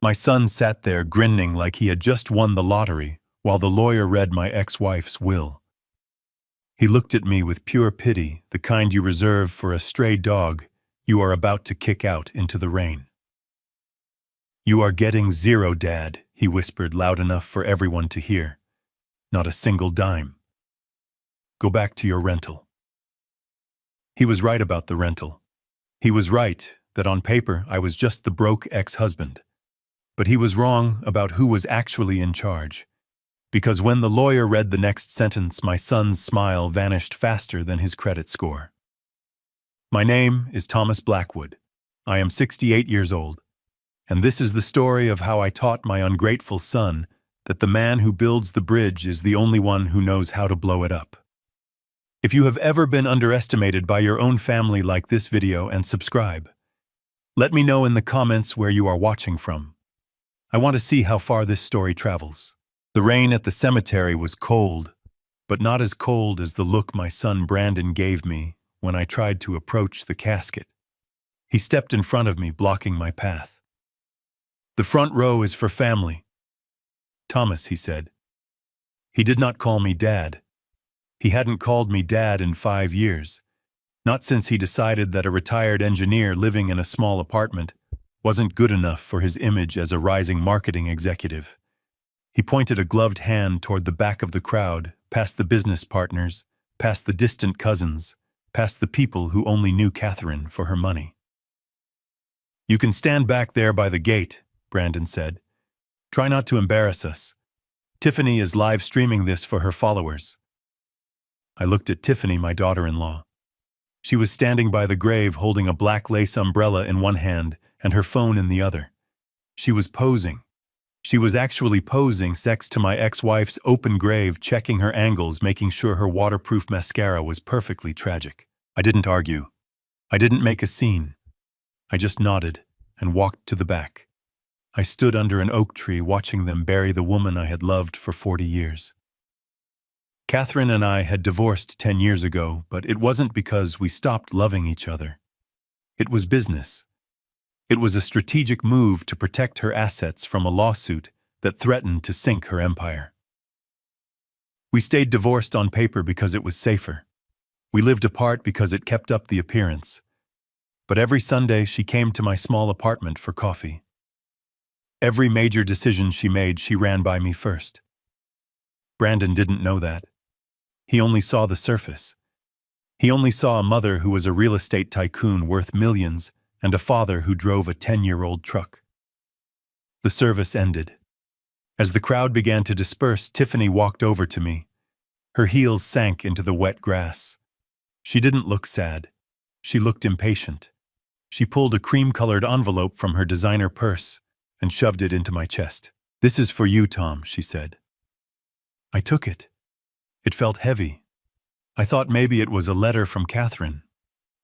My son sat there grinning like he had just won the lottery while the lawyer read my ex-wife's will. He looked at me with pure pity, the kind you reserve for a stray dog you are about to kick out into the rain. "You are getting zero, Dad," he whispered loud enough for everyone to hear. "Not a single dime. Go back to your rental." He was right about the rental. He was right that on paper I was just the broke ex-husband. But he was wrong about who was actually in charge. Because when the lawyer read the next sentence, my son's smile vanished faster than his credit score. "My name is Thomas Blackwood. I am 68 years old. And this is the story of how I taught my ungrateful son that the man who builds the bridge is the only one who knows how to blow it up." If you have ever been underestimated by your own family, like this video and subscribe. Let me know in the comments where you are watching from. I want to see how far this story travels. The rain at the cemetery was cold, but not as cold as the look my son Brandon gave me when I tried to approach the casket. He stepped in front of me, blocking my path. "The front row is for family." "Thomas," he said. He did not call me Dad. He hadn't called me Dad in 5 years. Not since he decided that a retired engineer living in a small apartment wasn't good enough for his image as a rising marketing executive. He pointed a gloved hand toward the back of the crowd, past the business partners, past the distant cousins, past the people who only knew Catherine for her money. "You can stand back there by the gate," Brandon said. "Try not to embarrass us. Tiffany is live streaming this for her followers." I looked at Tiffany, my daughter-in-law. She was standing by the grave holding a black lace umbrella in one hand and her phone in the other. She was posing. She was actually posing next to my ex-wife's open grave, checking her angles, making sure her waterproof mascara was perfectly tragic. I didn't argue. I didn't make a scene. I just nodded and walked to the back. I stood under an oak tree watching them bury the woman I had loved for 40 years. Catherine and I had divorced 10 years ago, but it wasn't because we stopped loving each other. It was business. It was a strategic move to protect her assets from a lawsuit that threatened to sink her empire. We stayed divorced on paper because it was safer. We lived apart because it kept up the appearance. But every Sunday she came to my small apartment for coffee. Every major decision she made, she ran by me first. Brandon didn't know that. He only saw the surface. He only saw a mother who was a real estate tycoon worth millions and a father who drove a 10-year-old truck. The service ended. As the crowd began to disperse, Tiffany walked over to me. Her heels sank into the wet grass. She didn't look sad. She looked impatient. She pulled a cream-colored envelope from her designer purse and shoved it into my chest. "This is for you, Tom," she said. I took it. It felt heavy. I thought maybe it was a letter from Catherine,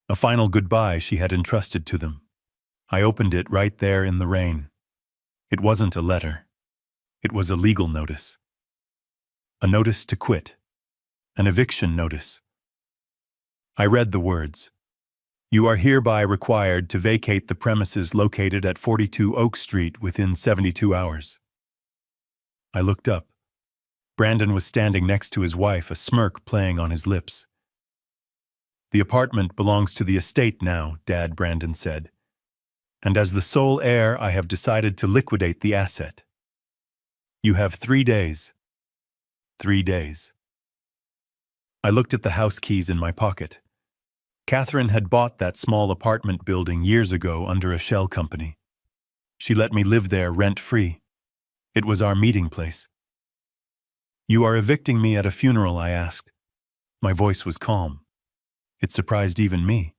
a final goodbye she had entrusted to them. I opened it right there in the rain. It wasn't a letter. It was a legal notice. A notice to quit. An eviction notice. I read the words. "You are hereby required to vacate the premises located at 42 Oak Street within 72 hours. I looked up. Brandon was standing next to his wife, a smirk playing on his lips. "The apartment belongs to the estate now," Dad, Brandon said. "And as the sole heir, I have decided to liquidate the asset. You have 3 days. 3 days. I looked at the house keys in my pocket. Catherine had bought that small apartment building years ago under a shell company. She let me live there rent-free. It was our meeting place. "You are evicting me at a funeral?" I asked. My voice was calm. It surprised even me.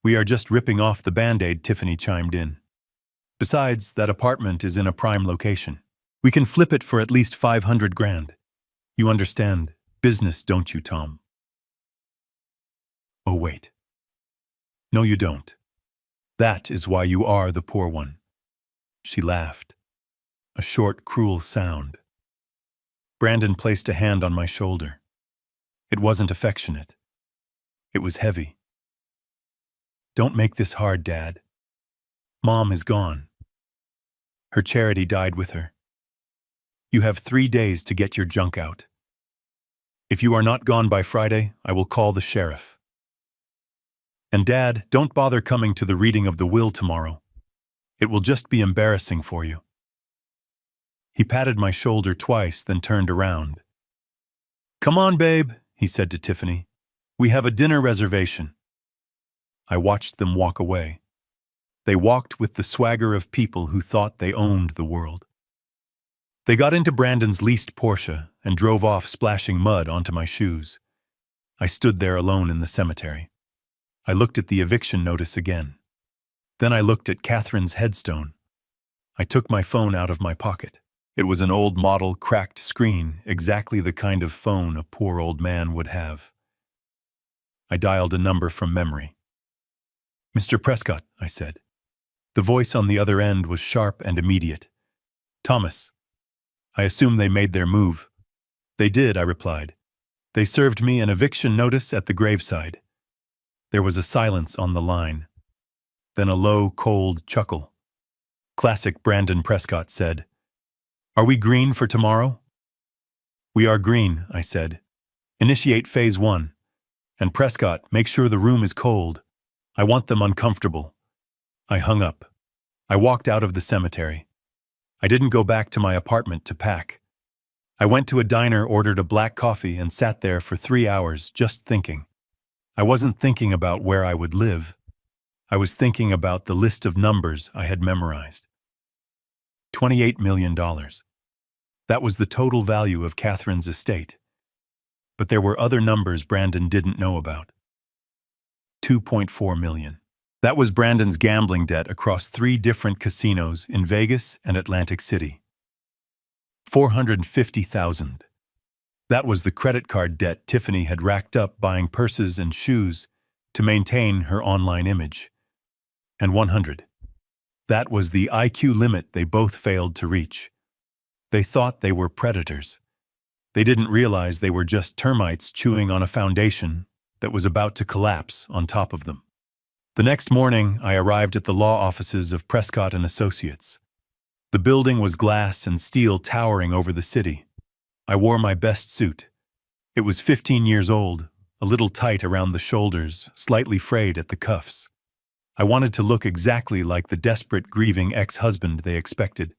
"We are just ripping off the Band-Aid," Tiffany chimed in. "Besides, that apartment is in a prime location. We can flip it for at least 500 grand. You understand business, don't you, Tom?" "Oh, wait. No, you don't. That is why you are the poor one." She laughed. A short, cruel sound. Brandon placed a hand on my shoulder. It wasn't affectionate. It was heavy. "Don't make this hard, Dad. Mom is gone." Her charity died with her. You have 3 days to get your junk out. If you are not gone by Friday, I will call the sheriff. And Dad, don't bother coming to the reading of the will tomorrow. It will just be embarrassing for you. He patted my shoulder twice, then turned around. Come on, babe, he said to Tiffany. We have a dinner reservation. I watched them walk away. They walked with the swagger of people who thought they owned the world. They got into Brandon's leased Porsche and drove off, splashing mud onto my shoes. I stood there alone in the cemetery. I looked at the eviction notice again. Then I looked at Catherine's headstone. I took my phone out of my pocket. It was an old model, cracked screen, exactly the kind of phone a poor old man would have. I dialed a number from memory. Mr. Prescott, I said. The voice on the other end was sharp and immediate. Thomas. I assume they made their move. They did, I replied. They served me an eviction notice at the graveside. There was a silence on the line. Then a low, cold chuckle. Classic Brandon Prescott said. Are we green for tomorrow? We are green, I said. Initiate phase 1. And Prescott, make sure the room is cold. I want them uncomfortable. I hung up. I walked out of the cemetery. I didn't go back to my apartment to pack. I went to a diner, ordered a black coffee, and sat there for 3 hours just thinking. I wasn't thinking about where I would live. I was thinking about the list of numbers I had memorized. $28 million. That was the total value of Catherine's estate. But there were other numbers Brandon didn't know about. $2.4 million. That was Brandon's gambling debt across 3 different casinos in Vegas and Atlantic City. $450,000. That was the credit card debt Tiffany had racked up buying purses and shoes to maintain her online image. And $100. That was the IQ limit they both failed to reach. They thought they were predators. They didn't realize they were just termites chewing on a foundation that was about to collapse on top of them. The next morning, I arrived at the law offices of Prescott & Associates. The building was glass and steel towering over the city. I wore my best suit. It was 15 years old, a little tight around the shoulders, slightly frayed at the cuffs. I wanted to look exactly like the desperate, grieving ex-husband they expected.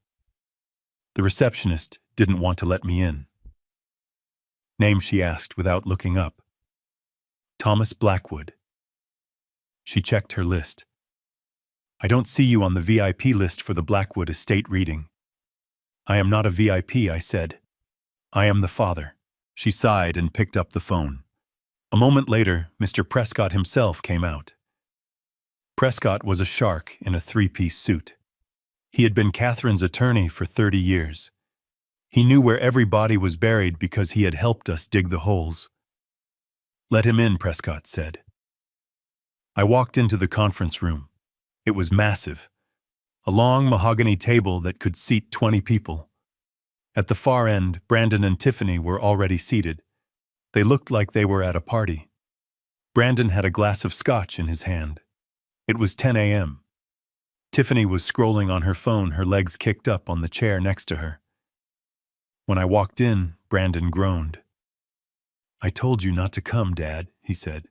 The receptionist didn't want to let me in. Name, she asked without looking up. Thomas Blackwood. She checked her list. I don't see you on the VIP list for the Blackwood estate reading. I am not a VIP, I said. I am the father. She sighed and picked up the phone. A moment later, Mr. Prescott himself came out. Prescott was a shark in a 3-piece suit. He had been Catherine's attorney for 30 years. He knew where every body was buried because he had helped us dig the holes. Let him in, Prescott said. I walked into the conference room. It was massive. A long mahogany table that could seat 20 people. At the far end, Brandon and Tiffany were already seated. They looked like they were at a party. Brandon had a glass of scotch in his hand. It was 10 a.m. Tiffany was scrolling on her phone, her legs kicked up on the chair next to her. When I walked in, Brandon groaned. I told you not to come, Dad, he said.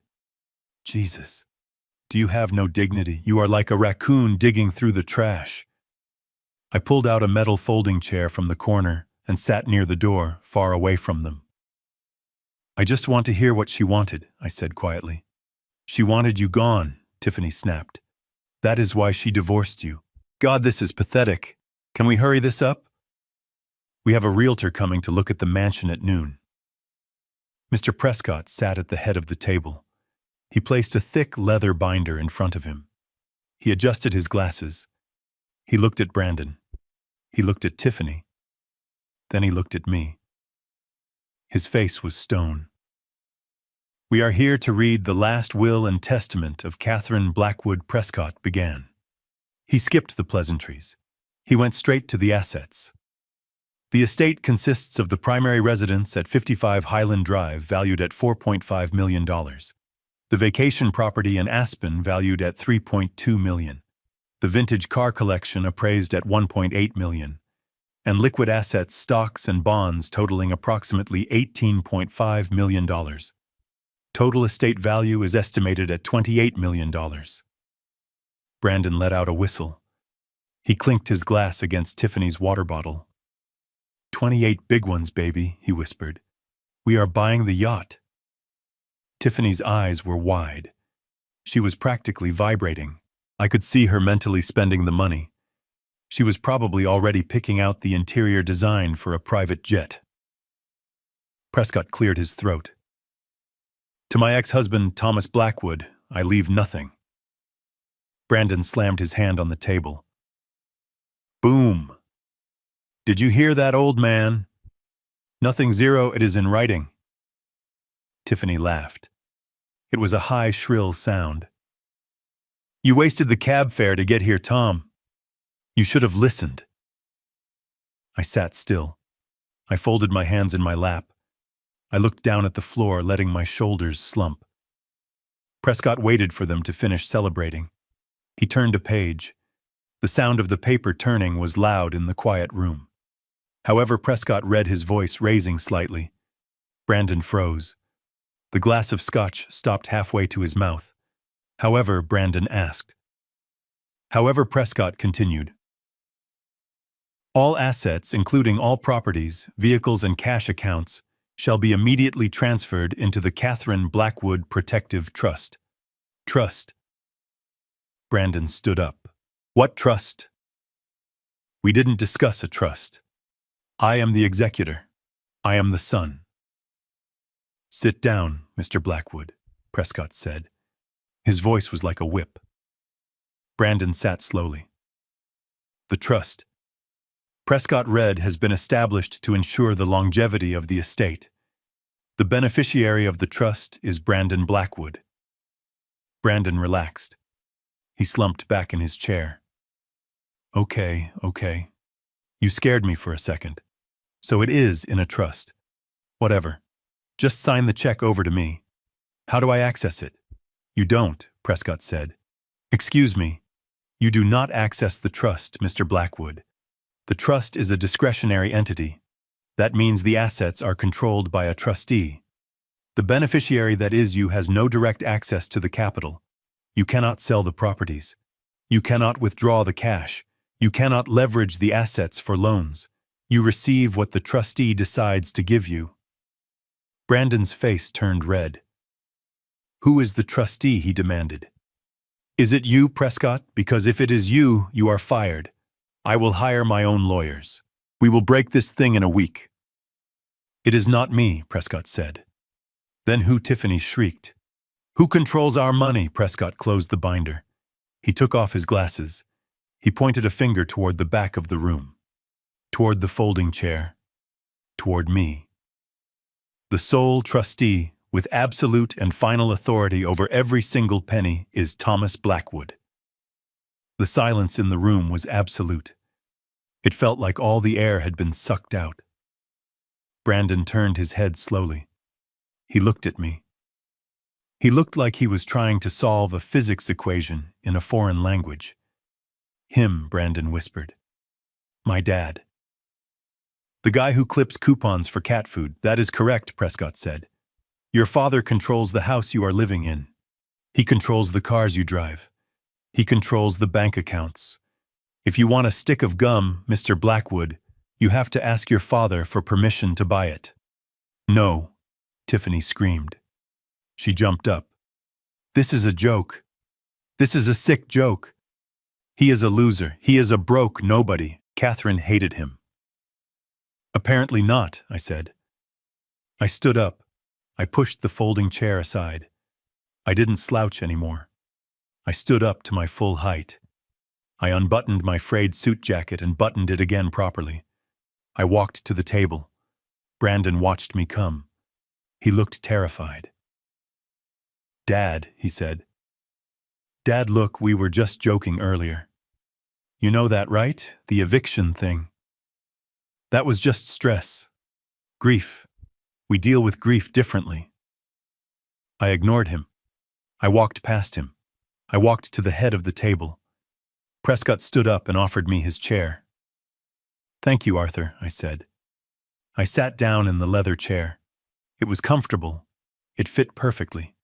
Jesus. Do you have no dignity? You are like a raccoon digging through the trash. I pulled out a metal folding chair from the corner and sat near the door, far away from them. I just want to hear what she wanted, I said quietly. She wanted you gone, Tiffany snapped. That is why she divorced you. God, this is pathetic. Can we hurry this up? We have a realtor coming to look at the mansion at noon. Mr. Prescott sat at the head of the table. He placed a thick leather binder in front of him. He adjusted his glasses. He looked at Brandon. He looked at Tiffany. Then he looked at me. His face was stone. We are here to read the last will and testament of Catherine Blackwood Prescott began. He skipped the pleasantries. He went straight to the assets. The estate consists of the primary residence at 55 Highland Drive, valued at $4.5 million. The vacation property in Aspen, valued at $3.2 million. the vintage car collection appraised at $1.8 million, and liquid assets, stocks, and bonds totaling approximately $18.5 million. Total estate value is estimated at $28 million. Brandon let out a whistle. He clinked his glass against Tiffany's water bottle. 28 big ones, baby, he whispered. We are buying the yacht. Tiffany's eyes were wide. She was practically vibrating. I could see her mentally spending the money. She was probably already picking out the interior design for a private jet. Prescott cleared his throat. To my ex-husband, Thomas Blackwood, I leave nothing. Brandon slammed his hand on the table. Boom. Did you hear that, old man? Nothing, zero, it is in writing. Tiffany laughed. It was a high, shrill sound. You wasted the cab fare to get here, Tom. You should have listened. I sat still. I folded my hands in my lap. I looked down at the floor, letting my shoulders slump. Prescott waited for them to finish celebrating. He turned a page. The sound of the paper turning was loud in the quiet room. However, Prescott read, his voice raising slightly. Brandon froze. The glass of scotch stopped halfway to his mouth. However, Brandon asked. However, Prescott continued. All assets, including all properties, vehicles, and cash accounts, shall be immediately transferred into the Catherine Blackwood Protective Trust. Trust. Brandon stood up. What trust? We didn't discuss a trust. I am the executor. I am the son. Sit down, Mr. Blackwood, Prescott said. His voice was like a whip. Brandon sat slowly. The trust, Prescott read, has been established to ensure the longevity of the estate. The beneficiary of the trust is Brandon Blackwood. Brandon relaxed. He slumped back in his chair. Okay. You scared me for a second. So it is in a trust. Whatever. Just sign the check over to me. How do I access it? You don't, Prescott said. Excuse me. You do not access the trust, Mr. Blackwood. The trust is a discretionary entity. That means the assets are controlled by a trustee. The beneficiary, that is you, has no direct access to the capital. You cannot sell the properties. You cannot withdraw the cash. You cannot leverage the assets for loans. You receive what the trustee decides to give you. Brandon's face turned red. Who is the trustee? He demanded. Is it you, Prescott? Because if it is you, you are fired. I will hire my own lawyers. We will break this thing in a week. It is not me, Prescott said. Then who? Tiffany shrieked. Who controls our money? Prescott closed the binder. He took off his glasses. He pointed a finger toward the back of the room, toward the folding chair, toward me. The sole trustee, with absolute and final authority over every single penny, is Thomas Blackwood. The silence in the room was absolute. It felt like all the air had been sucked out. Brandon turned his head slowly. He looked at me. He looked like he was trying to solve a physics equation in a foreign language. Him, Brandon whispered. My dad. The guy who clips coupons for cat food. That is correct, Prescott said. Your father controls the house you are living in. He controls the cars you drive. He controls the bank accounts. If you want a stick of gum, Mr. Blackwood, you have to ask your father for permission to buy it. No, Tiffany screamed. She jumped up. This is a joke. This is a sick joke. He is a loser. He is a broke nobody. Catherine hated him. Apparently not, I said. I stood up. I pushed the folding chair aside. I didn't slouch anymore. I stood up to my full height. I unbuttoned my frayed suit jacket and buttoned it again properly. I walked to the table. Brandon watched me come. He looked terrified. Dad, he said. Dad, look, we were just joking earlier. You know that, right? The eviction thing. That was just stress. Grief. We deal with grief differently. I ignored him. I walked past him. I walked to the head of the table. Prescott stood up and offered me his chair. "Thank you, Arthur," I said. I sat down in the leather chair. It was comfortable. It fit perfectly.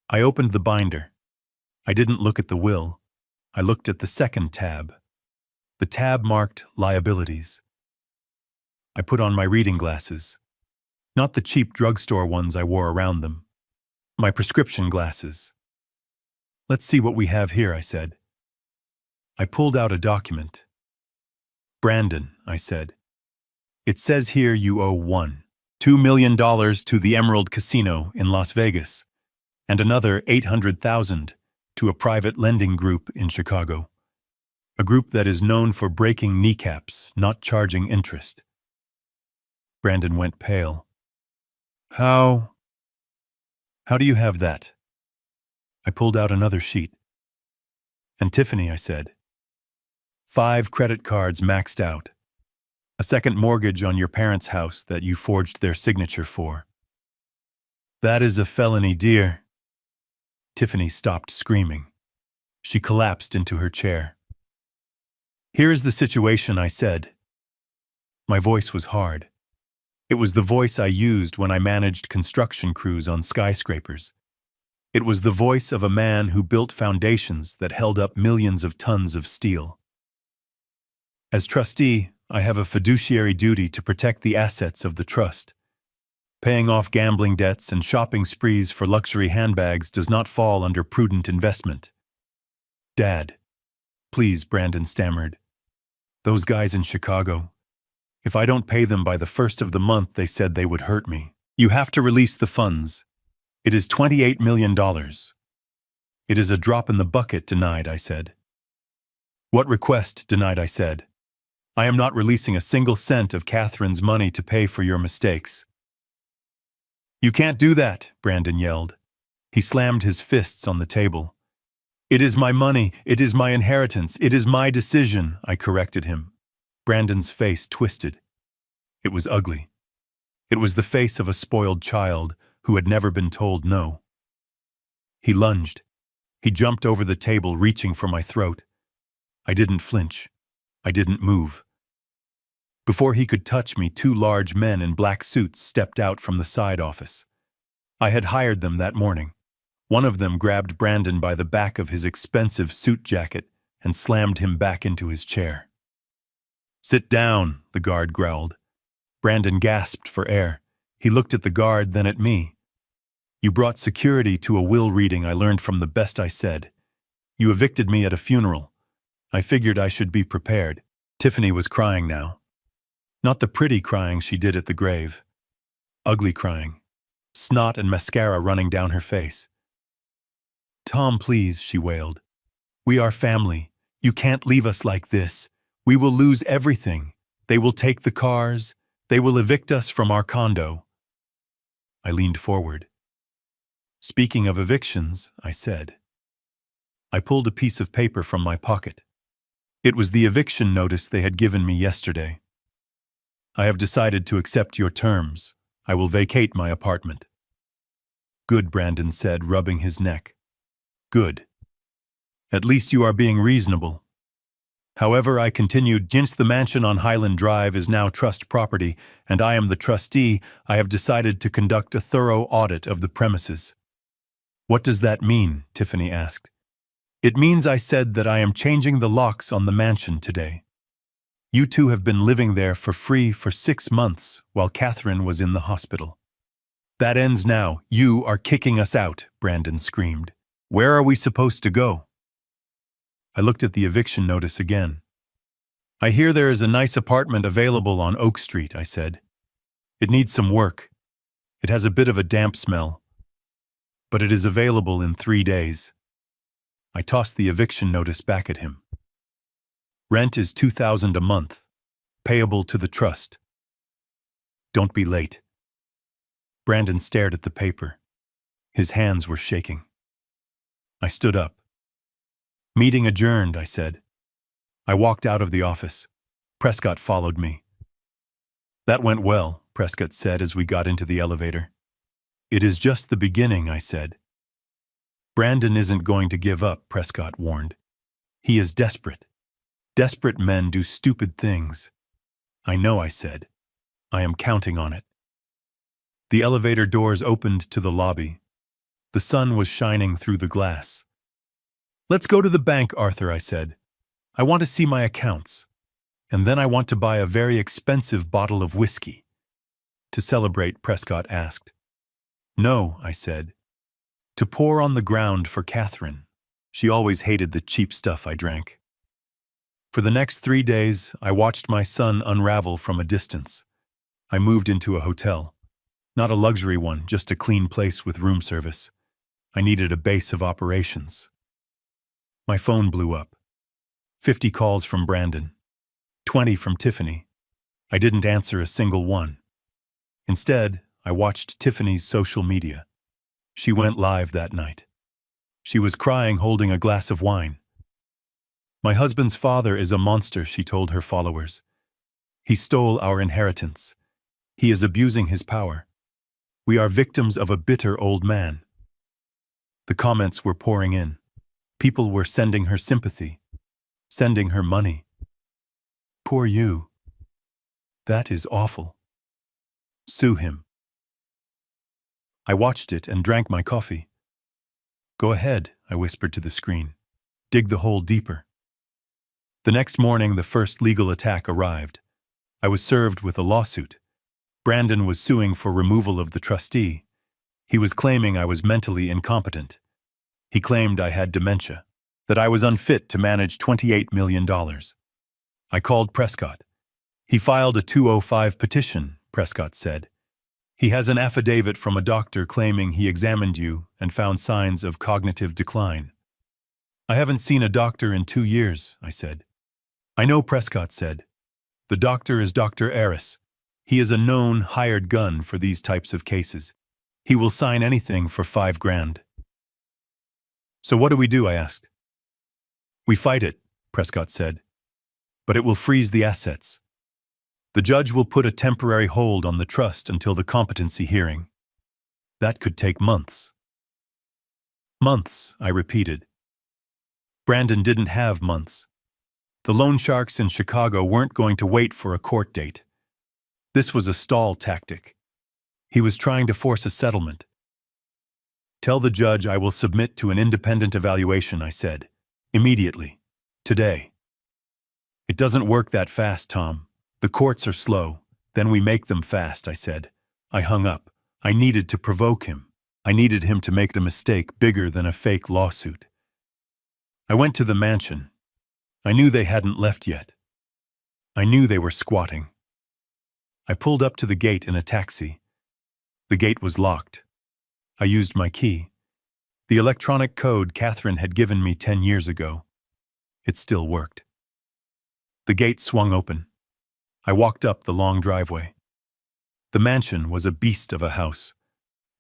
I opened the binder. I didn't look at the will. I looked at the second tab. The tab marked liabilities. I put on my reading glasses. Not the cheap drugstore ones I wore around them. My prescription glasses. "Let's see what we have here," I said. I pulled out a document. "Brandon," I said. "It says here you owe $2 million to the Emerald Casino in Las Vegas, and another $800,000 to a private lending group in Chicago. A group that is known for breaking kneecaps, not charging interest." Brandon went pale. How do you have that?" I pulled out another sheet. "And Tiffany," I said. 5 credit cards maxed out. A second mortgage on your parents' house that you forged their signature for." "That is a felony, dear." Tiffany stopped screaming. She collapsed into her chair. "Here is the situation," I said. My voice was hard. It was the voice I used when I managed construction crews on skyscrapers. It was the voice of a man who built foundations that held up millions of tons of steel. "As trustee, I have a fiduciary duty to protect the assets of the trust. Paying off gambling debts and shopping sprees for luxury handbags does not fall under prudent investment." "Dad, please," Brandon stammered. "Those guys in Chicago. If I don't pay them by the 1st of the month, they said they would hurt me. You have to release the funds. It is $28 million. "It is a drop in the bucket," denied, I said. "What request?" denied, I said. "I am not releasing a single cent of Catherine's money to pay for your mistakes." "You can't do that," Brandon yelled. He slammed his fists on the table. "It is my money. It is my inheritance. It is my decision," I corrected him. Brandon's face twisted. It was ugly. It was the face of a spoiled child who had never been told no. He lunged. He jumped over the table, reaching for my throat. I didn't flinch. I didn't move. Before he could touch me, 2 large men in black suits stepped out from the side office. I had hired them that morning. One of them grabbed Brandon by the back of his expensive suit jacket and slammed him back into his chair. "Sit down," the guard growled. Brandon gasped for air. He looked at the guard, then at me. "You brought security to a will reading I learned from the best," I said. "You evicted me at a funeral. I figured I should be prepared." Tiffany was crying now. Not the pretty crying she did at the grave. Ugly crying. Snot and mascara running down her face. "Tom, please," she wailed. "We are family. You can't leave us like this. We will lose everything. They will take the cars. They will evict us from our condo." I leaned forward. "Speaking of evictions," I said. I pulled a piece of paper from my pocket. It was the eviction notice they had given me yesterday. "I have decided to accept your terms. I will vacate my apartment." "Good," Brandon said, rubbing his neck. "Good. At least you are being reasonable." However, I continued, "Since the mansion on Highland Drive is now trust property, and I am the trustee, I have decided to conduct a thorough audit of the premises." "What does that mean?" Tiffany asked. "It means," I said, "that I am changing the locks on the mansion today. You two have been living there for free for 6 months while Catherine was in the hospital. That ends now. You are kicking us out," Brandon screamed. "Where are we supposed to go?" I looked at the eviction notice again. "I hear there is a nice apartment available on Oak Street," I said. "It needs some work. It has a bit of a damp smell. But it is available in 3 days." I tossed the eviction notice back at him. "Rent is $2,000 a month, payable to the trust. Don't be late." Brandon stared at the paper. His hands were shaking. I stood up. "Meeting adjourned," I said. I walked out of the office. Prescott followed me. "That went well," Prescott said as we got into the elevator. "It is just the beginning," I said. "Brandon isn't going to give up," Prescott warned. He is desperate. Desperate men do stupid things. I know, I said. I am counting on it. The elevator doors opened to the lobby. The sun was shining through the glass. Let's go to the bank, Arthur, I said. I want to see my accounts. And then I want to buy a very expensive bottle of whiskey. To celebrate, Prescott asked. No, I said. To pour on the ground for Catherine. She always hated the cheap stuff I drank. For the next 3 days, I watched my son unravel from a distance. I moved into a hotel. Not a luxury one, just a clean place with room service. I needed a base of operations. My phone blew up. 50 calls from Brandon. 20 from Tiffany. I didn't answer a single one. Instead, I watched Tiffany's social media. She went live that night. She was crying, holding a glass of wine. My husband's father is a monster, she told her followers. He stole our inheritance. He is abusing his power. We are victims of a bitter old man. The comments were pouring in. People were sending her sympathy, sending her money. Poor you. That is awful. Sue him. I watched it and drank my coffee. Go ahead, I whispered to the screen. Dig the hole deeper. The next morning, the first legal attack arrived. I was served with a lawsuit. Brandon was suing for removal of the trustee. He was claiming I was mentally incompetent. He claimed I had dementia, that I was unfit to manage $28 million. I called Prescott. He filed a 205 petition, Prescott said. He has an affidavit from a doctor claiming he examined you and found signs of cognitive decline. I haven't seen a doctor in 2 years, I said. I know, Prescott said. The doctor is Dr. Aris. He is a known hired gun for these types of cases. He will sign anything for $5,000. So what do we do, I asked. We fight it, Prescott said. But it will freeze the assets. The judge will put a temporary hold on the trust until the competency hearing. That could take months. Months, I repeated. Brandon didn't have months. The loan sharks in Chicago weren't going to wait for a court date. This was a stall tactic. He was trying to force a settlement. Tell the judge I will submit to an independent evaluation, I said. Immediately. Today. It doesn't work that fast, Tom. The courts are slow. Then we make them fast, I said. I hung up. I needed to provoke him. I needed him to make a mistake bigger than a fake lawsuit. I went to the mansion. I knew they hadn't left yet. I knew they were squatting. I pulled up to the gate in a taxi. The gate was locked. I used my key. The electronic code Catherine had given me 10 years ago. It still worked. The gate swung open. I walked up the long driveway. The mansion was a beast of a house.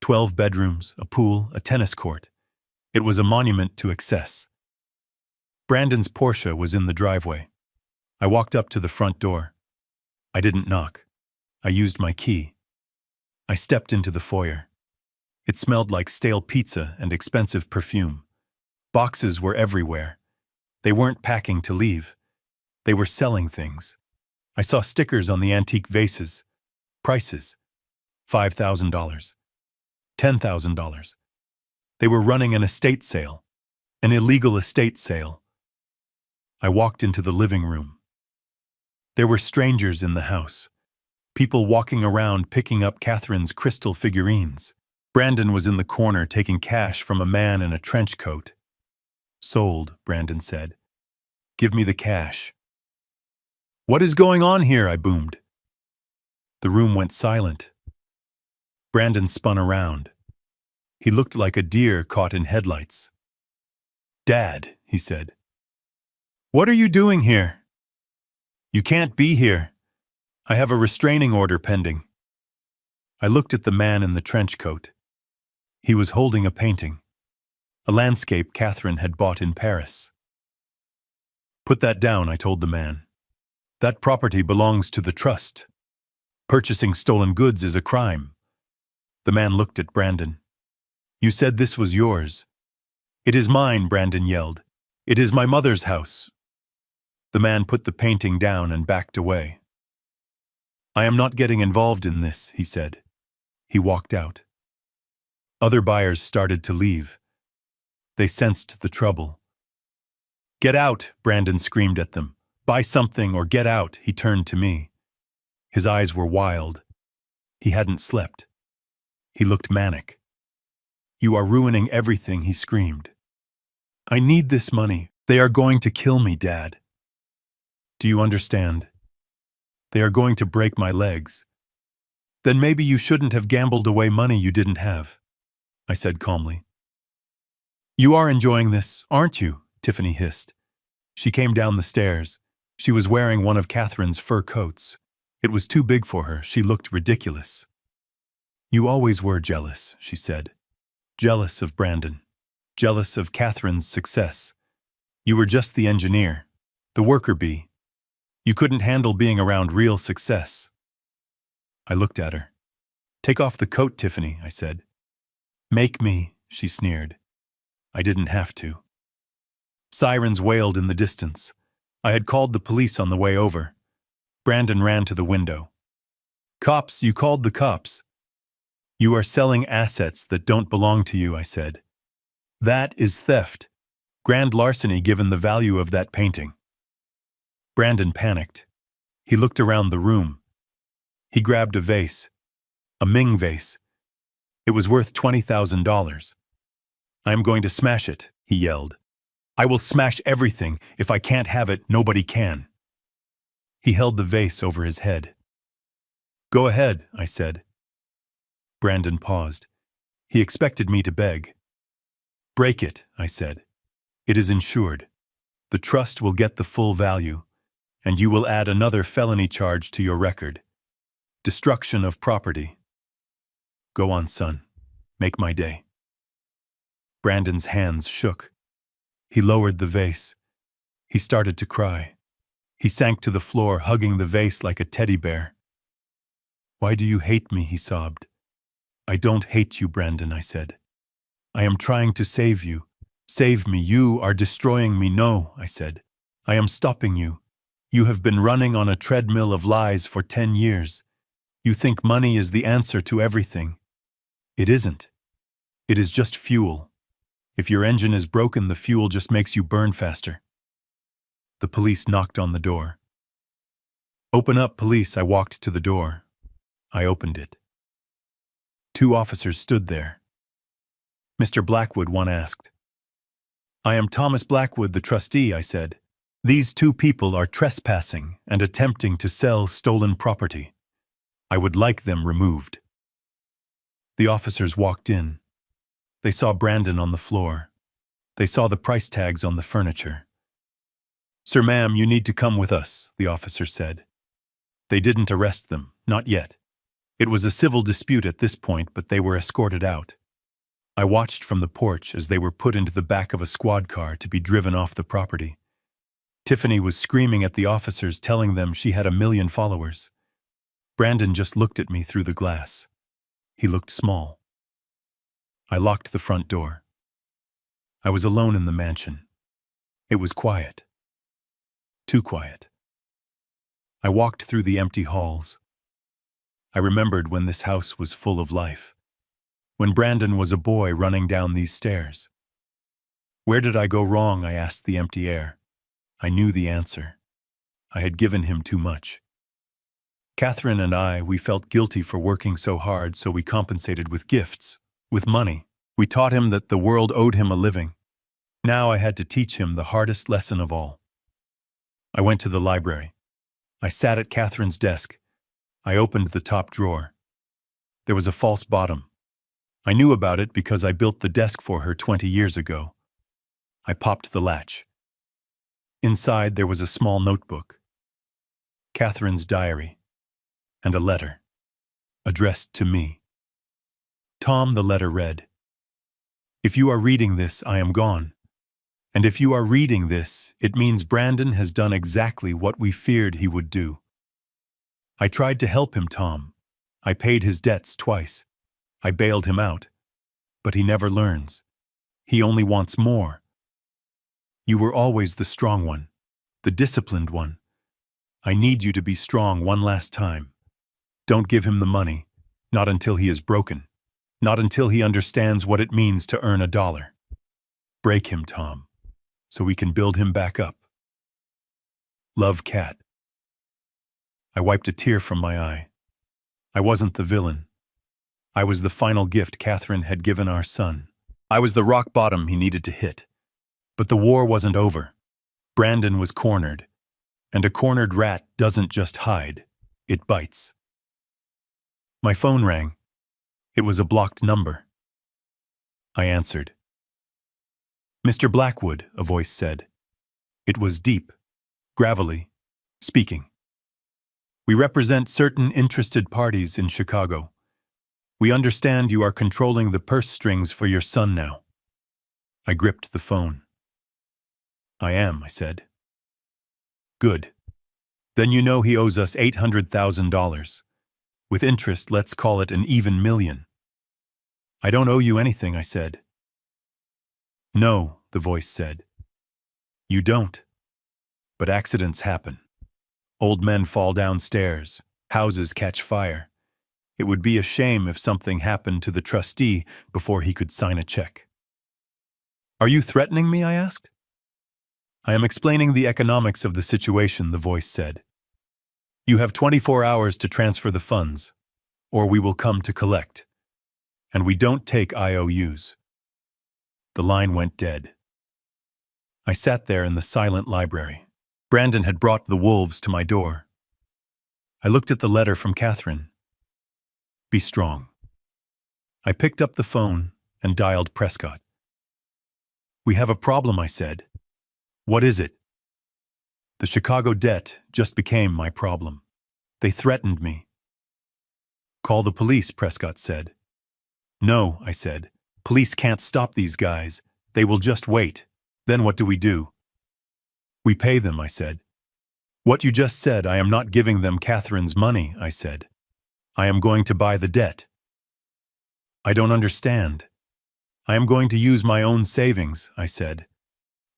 12 bedrooms, a pool, a tennis court. It was a monument to excess. Brandon's Porsche was in the driveway. I walked up to the front door. I didn't knock. I used my key. I stepped into the foyer. It smelled like stale pizza and expensive perfume. Boxes were everywhere. They weren't packing to leave. They were selling things. I saw stickers on the antique vases. Prices. $5,000. $10,000. They were running an estate sale. An illegal estate sale. I walked into the living room. There were strangers in the house. People walking around picking up Catherine's crystal figurines. Brandon was in the corner taking cash from a man in a trench coat. Sold, Brandon said. Give me the cash. What is going on here? I boomed. The room went silent. Brandon spun around. He looked like a deer caught in headlights. Dad, he said. What are you doing here? You can't be here. I have a restraining order pending. I looked at the man in the trench coat. He was holding a painting. A landscape Catherine had bought in Paris. Put that down, I told the man. That property belongs to the trust. Purchasing stolen goods is a crime. The man looked at Brandon. You said this was yours. It is mine, Brandon yelled. It is my mother's house. The man put the painting down and backed away. I am not getting involved in this, he said. He walked out. Other buyers started to leave. They sensed the trouble. Get out, Brandon screamed at them. Buy something or get out, he turned to me. His eyes were wild. He hadn't slept. He looked manic. You are ruining everything, he screamed. I need this money. They are going to kill me, Dad. Do you understand? They are going to break my legs. Then maybe you shouldn't have gambled away money you didn't have, I said calmly. You are enjoying this, aren't you? Tiffany hissed. She came down the stairs. She was wearing one of Catherine's fur coats. It was too big for her. She looked ridiculous. You always were jealous, she said. Jealous of Brandon. Jealous of Catherine's success. You were just the engineer, the worker bee. You couldn't handle being around real success. I looked at her. Take off the coat, Tiffany, I said. Make me, she sneered. I didn't have to. Sirens wailed in the distance. I had called the police on the way over. Brandon ran to the window. Cops, you called the cops. You are selling assets that don't belong to you, I said. That is theft. Grand larceny given the value of that painting. Brandon panicked. He looked around the room. He grabbed a vase. A Ming vase. It was worth $20,000. I am going to smash it, he yelled. I will smash everything. If I can't have it, nobody can. He held the vase over his head. Go ahead, I said. Brandon paused. He expected me to beg. Break it, I said. It is insured. The trust will get the full value, and you will add another felony charge to your record. Destruction of property. Go on, son. Make my day. Brandon's hands shook. He lowered the vase. He started to cry. He sank to the floor, hugging the vase like a teddy bear. Why do you hate me? He sobbed. I don't hate you, Brandon, I said. I am trying to save you. Save me. You are destroying me. No, I said. I am stopping you. You have been running on a treadmill of lies for 10 years. You think money is the answer to everything. It isn't. It is just fuel. If your engine is broken, the fuel just makes you burn faster. The police knocked on the door. Open up, police. I walked to the door. I opened it. 2 officers stood there. Mr. Blackwood, one asked. I am Thomas Blackwood, the trustee, I said. These 2 people are trespassing and attempting to sell stolen property. I would like them removed. The officers walked in. They saw Brandon on the floor. They saw the price tags on the furniture. Sir, ma'am, you need to come with us, the officer said. They didn't arrest them, not yet. It was a civil dispute at this point, but they were escorted out. I watched from the porch as they were put into the back of a squad car to be driven off the property. Tiffany was screaming at the officers, telling them she had 1 million followers. Brandon just looked at me through the glass. He looked small. I locked the front door. I was alone in the mansion. It was quiet. Too quiet. I walked through the empty halls. I remembered when this house was full of life. When Brandon was a boy running down these stairs. Where did I go wrong? I asked the empty air. I knew the answer. I had given him too much. Catherine and I, we felt guilty for working so hard, so we compensated with gifts, with money. We taught him that the world owed him a living. Now I had to teach him the hardest lesson of all. I went to the library. I sat at Catherine's desk. I opened the top drawer. There was a false bottom. I knew about it because I built the desk for her 20 years ago. I popped the latch. Inside there was a small notebook. Catherine's diary. And a letter. Addressed to me. Tom, the letter read, If you are reading this, I am gone. And if you are reading this, it means Brandon has done exactly what we feared he would do. I tried to help him, Tom. I paid his debts twice. I bailed him out. But he never learns. He only wants more. You were always the strong one, the disciplined one. I need you to be strong one last time. Don't give him the money, not until he is broken, not until he understands what it means to earn $1. Break him, Tom, so we can build him back up. Love, Cat. I wiped a tear from my eye. I wasn't the villain. I was the final gift Catherine had given our son. I was the rock bottom he needed to hit. But the war wasn't over. Brandon was cornered. And a cornered rat doesn't just hide, it bites. My phone rang. It was a blocked number. I answered. Mr. Blackwood, a voice said. It was deep, gravelly, speaking. We represent certain interested parties in Chicago. We understand you are controlling the purse strings for your son now. I gripped the phone. I am, I said. Good. Then you know he owes us $800,000. With interest, let's call it an even million. I don't owe you anything, I said. No, the voice said. You don't. But accidents happen. Old men fall downstairs. Houses catch fire. It would be a shame if something happened to the trustee before he could sign a check. Are you threatening me? I asked. I am explaining the economics of the situation, the voice said. You have 24 hours to transfer the funds, or we will come to collect. And we don't take IOUs. The line went dead. I sat there in the silent library. Brandon had brought the wolves to my door. I looked at the letter from Catherine. Be strong. I picked up the phone and dialed Prescott. We have a problem, I said. What is it? The Chicago debt just became my problem. They threatened me. Call the police, Prescott said. No, I said. Police can't stop these guys. They will just wait. Then what do? We pay them, I said. What you just said, I am not giving them Catherine's money, I said. I am going to buy the debt. I don't understand. I am going to use my own savings, I said.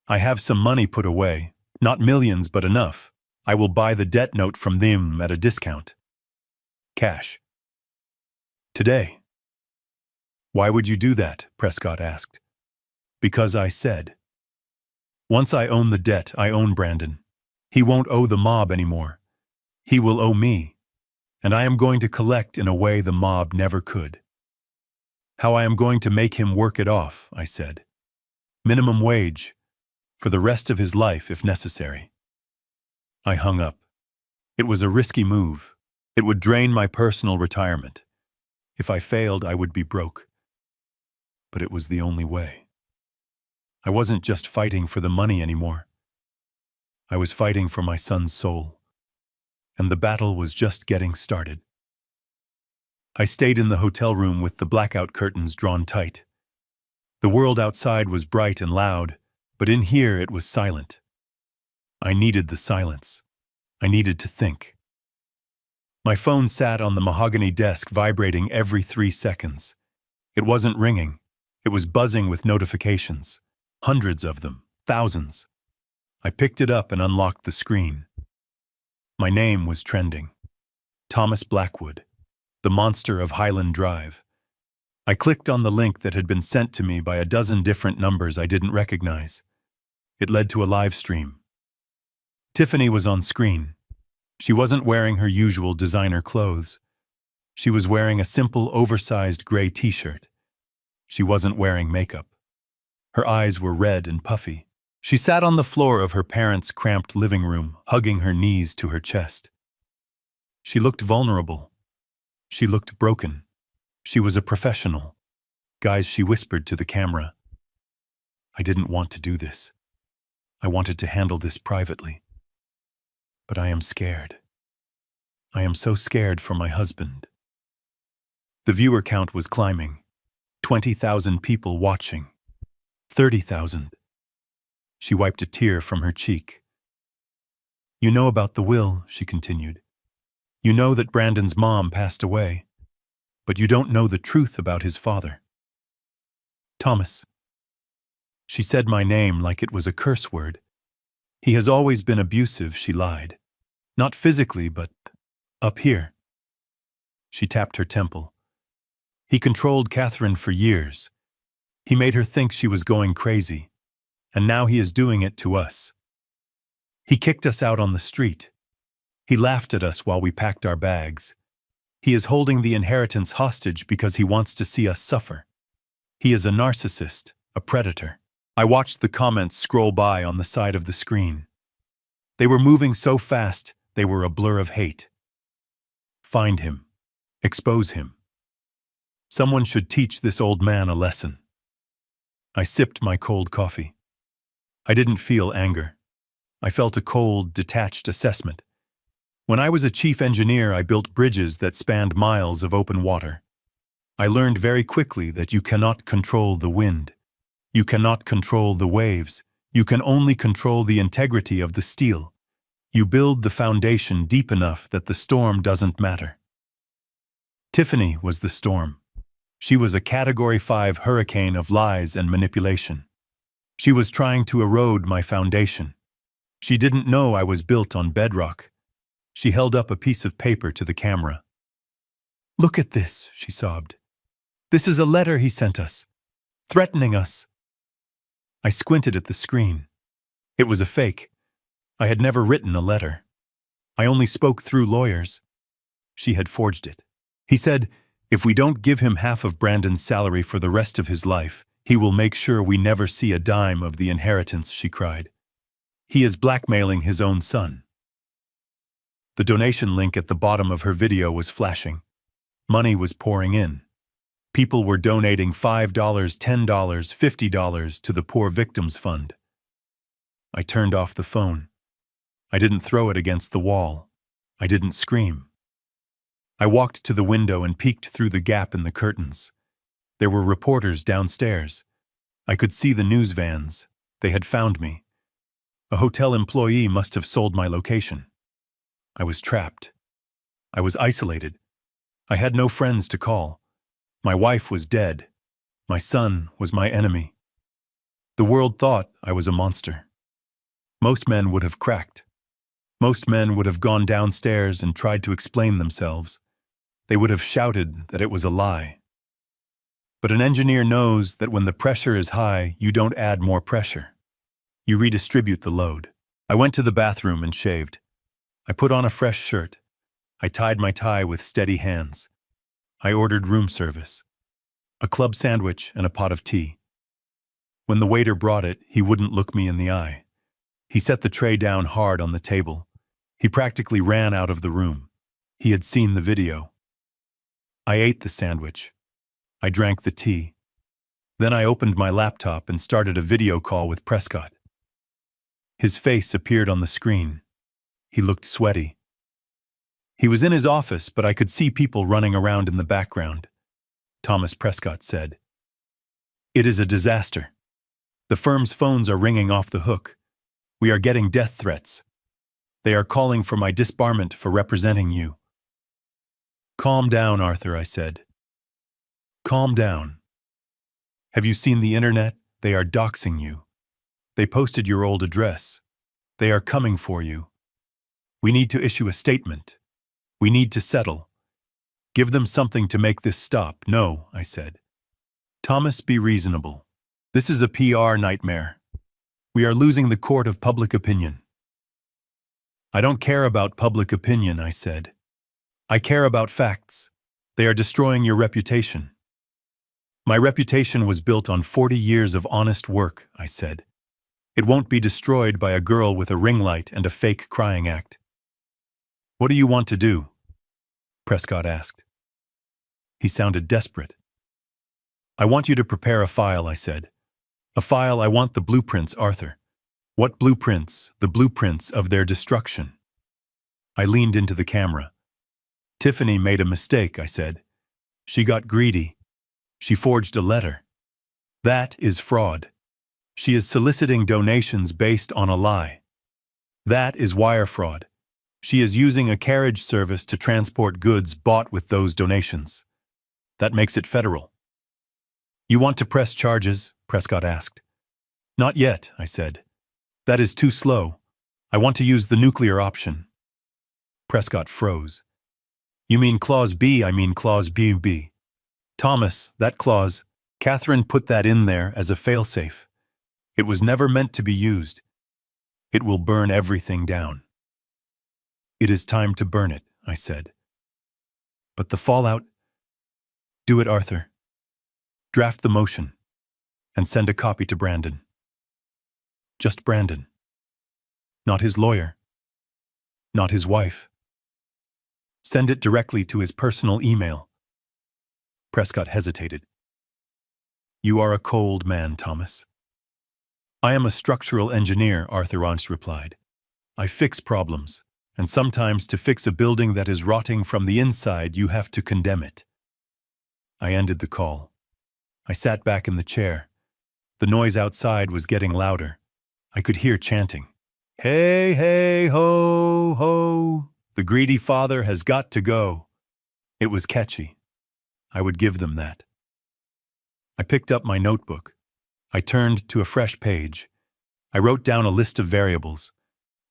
I have some money put away, not millions, but enough. I will buy the debt note from them at a discount. Cash. Today. Why would you do that? Prescott asked. Because I said. Once I own the debt, I own Brandon. He won't owe the mob anymore. He will owe me. And I am going to collect in a way the mob never could. How I am going to make him work it off, I said. Minimum wage. For the rest of his life, if necessary. I hung up. It was a risky move. It would drain my personal retirement. If I failed, I would be broke. But it was the only way. I wasn't just fighting for the money anymore. I was fighting for my son's soul. And the battle was just getting started. I stayed in the hotel room with the blackout curtains drawn tight. The world outside was bright and loud, but in here it was silent. I needed the silence. I needed to think. My phone sat on the mahogany desk, vibrating every 3 seconds. It wasn't ringing. It was buzzing with notifications. Hundreds of them. Thousands. I picked it up and unlocked the screen. My name was trending. Thomas Blackwood, the monster of Highland Drive. I clicked on the link that had been sent to me by a dozen different numbers I didn't recognize. It led to a live stream. Tiffany was on screen. She wasn't wearing her usual designer clothes. She was wearing a simple, oversized gray t-shirt. She wasn't wearing makeup. Her eyes were red and puffy. She sat on the floor of her parents' cramped living room, hugging her knees to her chest. She looked vulnerable. She looked broken. She was a professional. Guys, she whispered to the camera. I didn't want to do this. I wanted to handle this privately. But I am scared. I am so scared for my husband. The viewer count was climbing. 20,000 people watching. 30,000. She wiped a tear from her cheek. You know about the will, she continued. You know that Brandon's mom passed away. But you don't know the truth about his father. Thomas. She said my name like it was a curse word. He has always been abusive, she lied. Not physically, but up here. She tapped her temple. He controlled Catherine for years. He made her think she was going crazy. And now he is doing it to us. He kicked us out on the street. He laughed at us while we packed our bags. He is holding the inheritance hostage because he wants to see us suffer. He is a narcissist, a predator. I watched the comments scroll by on the side of the screen. They were moving so fast, they were a blur of hate. Find him. Expose him. Someone should teach this old man a lesson. I sipped my cold coffee. I didn't feel anger. I felt a cold, detached assessment. When I was a chief engineer, I built bridges that spanned miles of open water. I learned very quickly that you cannot control the wind. You cannot control the waves. You can only control the integrity of the steel. You build the foundation deep enough that the storm doesn't matter. Tiffany was the storm. She was a Category 5 hurricane of lies and manipulation. She was trying to erode my foundation. She didn't know I was built on bedrock. She held up a piece of paper to the camera. "Look at this," she sobbed. "This is a letter he sent us, threatening us." I squinted at the screen. It was a fake. I had never written a letter. I only spoke through lawyers. She had forged it. He said, "If we don't give him half of Brandon's salary for the rest of his life, he will make sure we never see a dime of the inheritance," she cried. "He is blackmailing his own son." The donation link at the bottom of her video was flashing. Money was pouring in. People were donating $5, $10, $50 to the Poor Victims Fund. I turned off the phone. I didn't throw it against the wall. I didn't scream. I walked to the window and peeked through the gap in the curtains. There were reporters downstairs. I could see the news vans. They had found me. A hotel employee must have sold my location. I was trapped. I was isolated. I had no friends to call. My wife was dead. My son was my enemy. The world thought I was a monster. Most men would have cracked. Most men would have gone downstairs and tried to explain themselves. They would have shouted that it was a lie. But an engineer knows that when the pressure is high, you don't add more pressure. You redistribute the load. I went to the bathroom and shaved. I put on a fresh shirt. I tied my tie with steady hands. I ordered room service. A club sandwich and a pot of tea. When the waiter brought it, he wouldn't look me in the eye. He set the tray down hard on the table. He practically ran out of the room. He had seen the video. I ate the sandwich. I drank the tea. Then I opened my laptop and started a video call with Prescott. His face appeared on the screen. He looked sweaty. He was in his office, but I could see people running around in the background. Thomas Prescott said, "It is a disaster. The firm's phones are ringing off the hook. We are getting death threats. They are calling for my disbarment for representing you." "Calm down, Arthur," I said. "Calm down. Have you seen the internet? They are doxing you. They posted your old address. They are coming for you. We need to issue a statement. We need to settle. Give them something to make this stop." "No," I said. "Thomas, be reasonable. This is a PR nightmare. We are losing the court of public opinion." "I don't care about public opinion," I said. "I care about facts. They are destroying your reputation." "My reputation was built on 40 years of honest work," I said. "It won't be destroyed by a girl with a ring light and a fake crying act." "What do you want to do?" Prescott asked. He sounded desperate. "I want you to prepare a file," I said. "A file. I want the blueprints, Arthur." "What blueprints?" "The blueprints of their destruction." I leaned into the camera. "Tiffany made a mistake," I said. "She got greedy. She forged a letter. That is fraud. She is soliciting donations based on a lie. That is wire fraud. She is using a carriage service to transport goods bought with those donations. That makes it federal." "You want to press charges?" Prescott asked. Not yet, I said. That is too slow. I want to use the nuclear option. Prescott froze. You mean Clause B, I mean Clause B. Thomas, that clause, Catherine put that in there as a failsafe. It was never meant to be used. It will burn everything down. It is time to burn it, I said. But the fallout? Do it, Arthur. Draft the motion and send a copy to Brandon. Just Brandon. Not his lawyer. Not his wife. Send it directly to his personal email. Prescott hesitated. You are a cold man, Thomas. I am a structural engineer, Arthur Ronst replied. I fix problems, and sometimes to fix a building that is rotting from the inside, you have to condemn it. I ended the call. I sat back in the chair. The noise outside was getting louder. I could hear chanting. Hey, hey, ho, ho. The greedy father has got to go. It was catchy. I would give them that. I picked up my notebook. I turned to a fresh page. I wrote down a list of variables.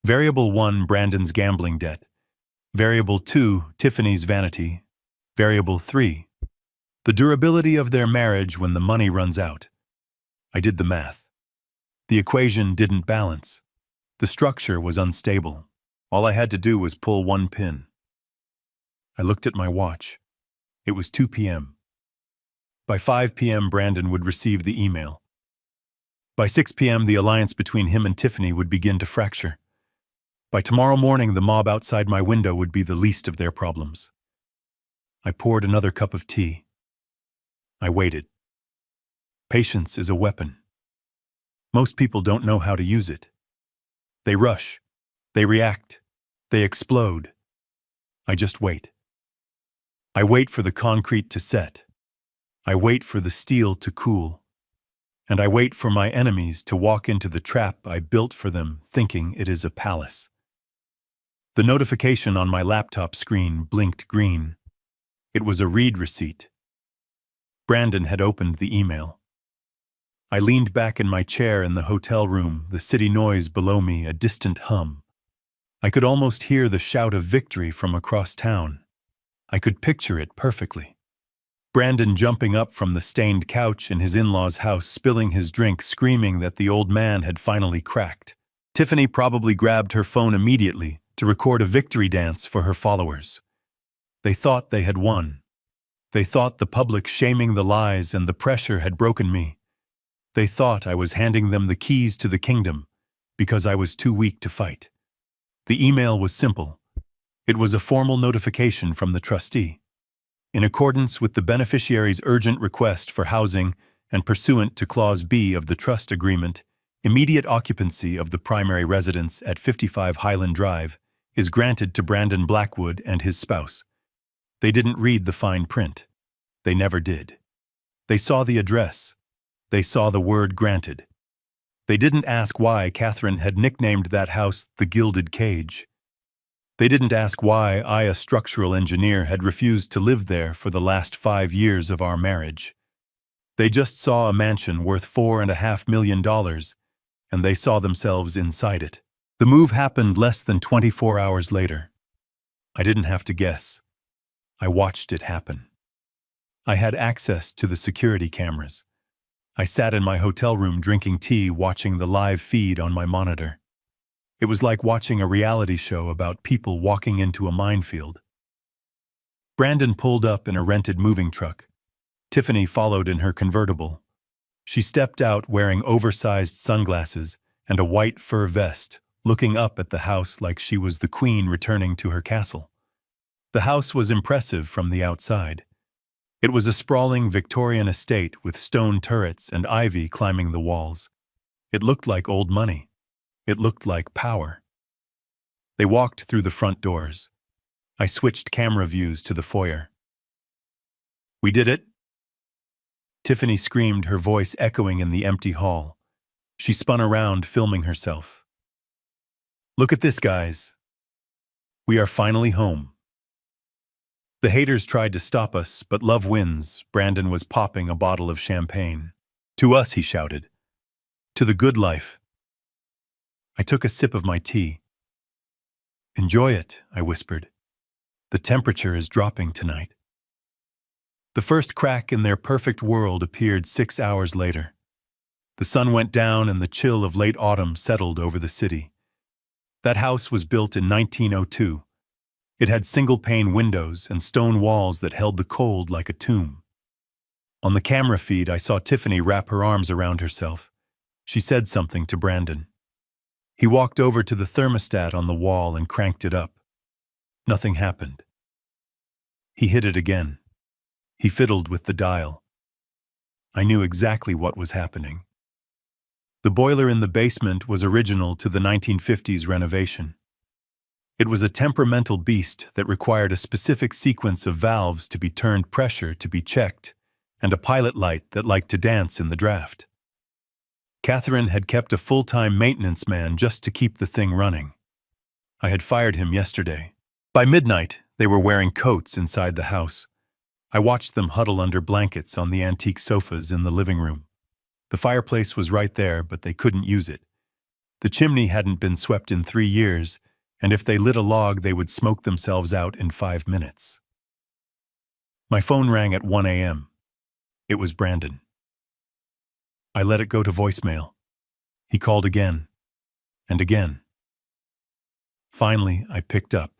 Variable 1, Brandon's gambling debt. Variable 2, Tiffany's vanity. Variable 3, the durability of their marriage when the money runs out. I did the math. The equation didn't balance. The structure was unstable. All I had to do was pull one pin. I looked at my watch. It was 2 p.m. By 5 p.m., Brandon would receive the email. By 6 p.m., the alliance between him and Tiffany would begin to fracture. By tomorrow morning, the mob outside my window would be the least of their problems. I poured another cup of tea. I waited. Patience is a weapon. Most people don't know how to use it. They rush. They react. They explode. I just wait. I wait for the concrete to set. I wait for the steel to cool. And I wait for my enemies to walk into the trap I built for them, thinking it is a palace. The notification on my laptop screen blinked green. It was a read receipt. Brandon had opened the email. I leaned back in my chair in the hotel room, the city noise below me a distant hum. I could almost hear the shout of victory from across town. I could picture it perfectly. Brandon jumping up from the stained couch in his in-laws' house, spilling his drink, screaming that the old man had finally cracked. Tiffany probably grabbed her phone immediately to record a victory dance for her followers. They thought they had won. They thought the public shaming the lies and the pressure had broken me. They thought I was handing them the keys to the kingdom because I was too weak to fight. The email was simple. It was a formal notification from the trustee. In accordance with the beneficiary's urgent request for housing and pursuant to Clause B of the trust agreement, immediate occupancy of the primary residence at 55 Highland Drive is granted to Brandon Blackwood and his spouse. They didn't read the fine print. They never did. They saw the address. They saw the word granted. They didn't ask why Catherine had nicknamed that house the Gilded Cage. They didn't ask why I, a structural engineer, had refused to live there for the last 5 years of our marriage. They just saw a mansion worth $4.5 million, and they saw themselves inside it. The move happened less than 24 hours later. I didn't have to guess. I watched it happen. I had access to the security cameras. I sat in my hotel room drinking tea, watching the live feed on my monitor. It was like watching a reality show about people walking into a minefield. Brandon pulled up in a rented moving truck. Tiffany followed in her convertible. She stepped out wearing oversized sunglasses and a white fur vest, looking up at the house like she was the queen returning to her castle. The house was impressive from the outside. It was a sprawling Victorian estate with stone turrets and ivy climbing the walls. It looked like old money. It looked like power. They walked through the front doors. I switched camera views to the foyer. We did it! Tiffany screamed, her voice echoing in the empty hall. She spun around, filming herself. Look at this, guys. We are finally home. The haters tried to stop us, but love wins. Brandon was popping a bottle of champagne. To us, he shouted. To the good life. I took a sip of my tea. Enjoy it, I whispered. The temperature is dropping tonight. The first crack in their perfect world appeared 6 hours later. The sun went down and the chill of late autumn settled over the city. That house was built in 1902. It had single-pane windows and stone walls that held the cold like a tomb. On the camera feed, I saw Tiffany wrap her arms around herself. She said something to Brandon. He walked over to the thermostat on the wall and cranked it up. Nothing happened. He hit it again. He fiddled with the dial. I knew exactly what was happening. The boiler in the basement was original to the 1950s renovation. It was a temperamental beast that required a specific sequence of valves to be turned pressure to be checked, and a pilot light that liked to dance in the draft. Catherine had kept a full-time maintenance man just to keep the thing running. I had fired him yesterday. By midnight, they were wearing coats inside the house. I watched them huddle under blankets on the antique sofas in the living room. The fireplace was right there, but they couldn't use it. The chimney hadn't been swept in 3 years, and if they lit a log, they would smoke themselves out in 5 minutes. My phone rang at 1 a.m. It was Brandon. I let it go to voicemail. He called again, and again. Finally, I picked up.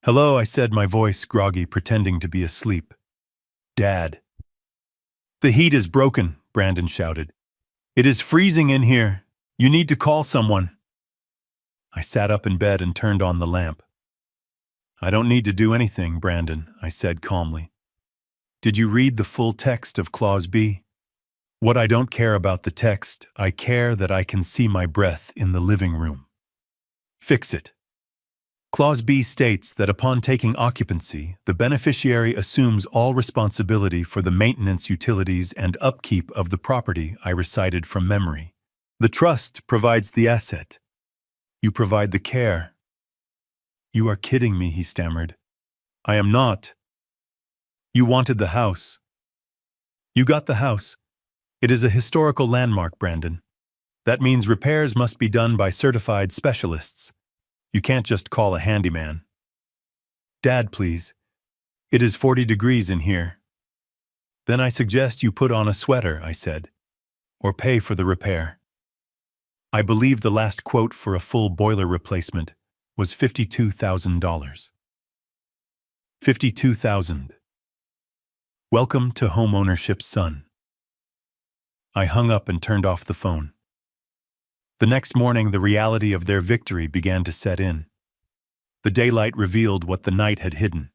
"Hello," I said, my voice groggy, pretending to be asleep. "Dad." "The heat is broken," Brandon shouted. "It is freezing in here. You need to call someone." I sat up in bed and turned on the lamp. "I don't need to do anything, Brandon," I said calmly. "Did you read the full text of Clause B? What I don't care about the text, I care that I can see my breath in the living room. Fix it. Clause B states that upon taking occupancy, the beneficiary assumes all responsibility for the maintenance, utilities, and upkeep of the property. I recited from memory. The trust provides the asset. You provide the care." "You are kidding me," he stammered. "I am not." "You wanted the house. You got the house. It is a historical landmark, Brandon. That means repairs must be done by certified specialists. You can't just call a handyman." "Dad, please. It is 40 degrees in here." "Then I suggest you put on a sweater," I said, "or pay for the repair." I believe the last quote for a full boiler replacement was $52,000. $52,000. Welcome to homeownership's son. I hung up and turned off the phone. The next morning, the reality of their victory began to set in. The daylight revealed what the night had hidden.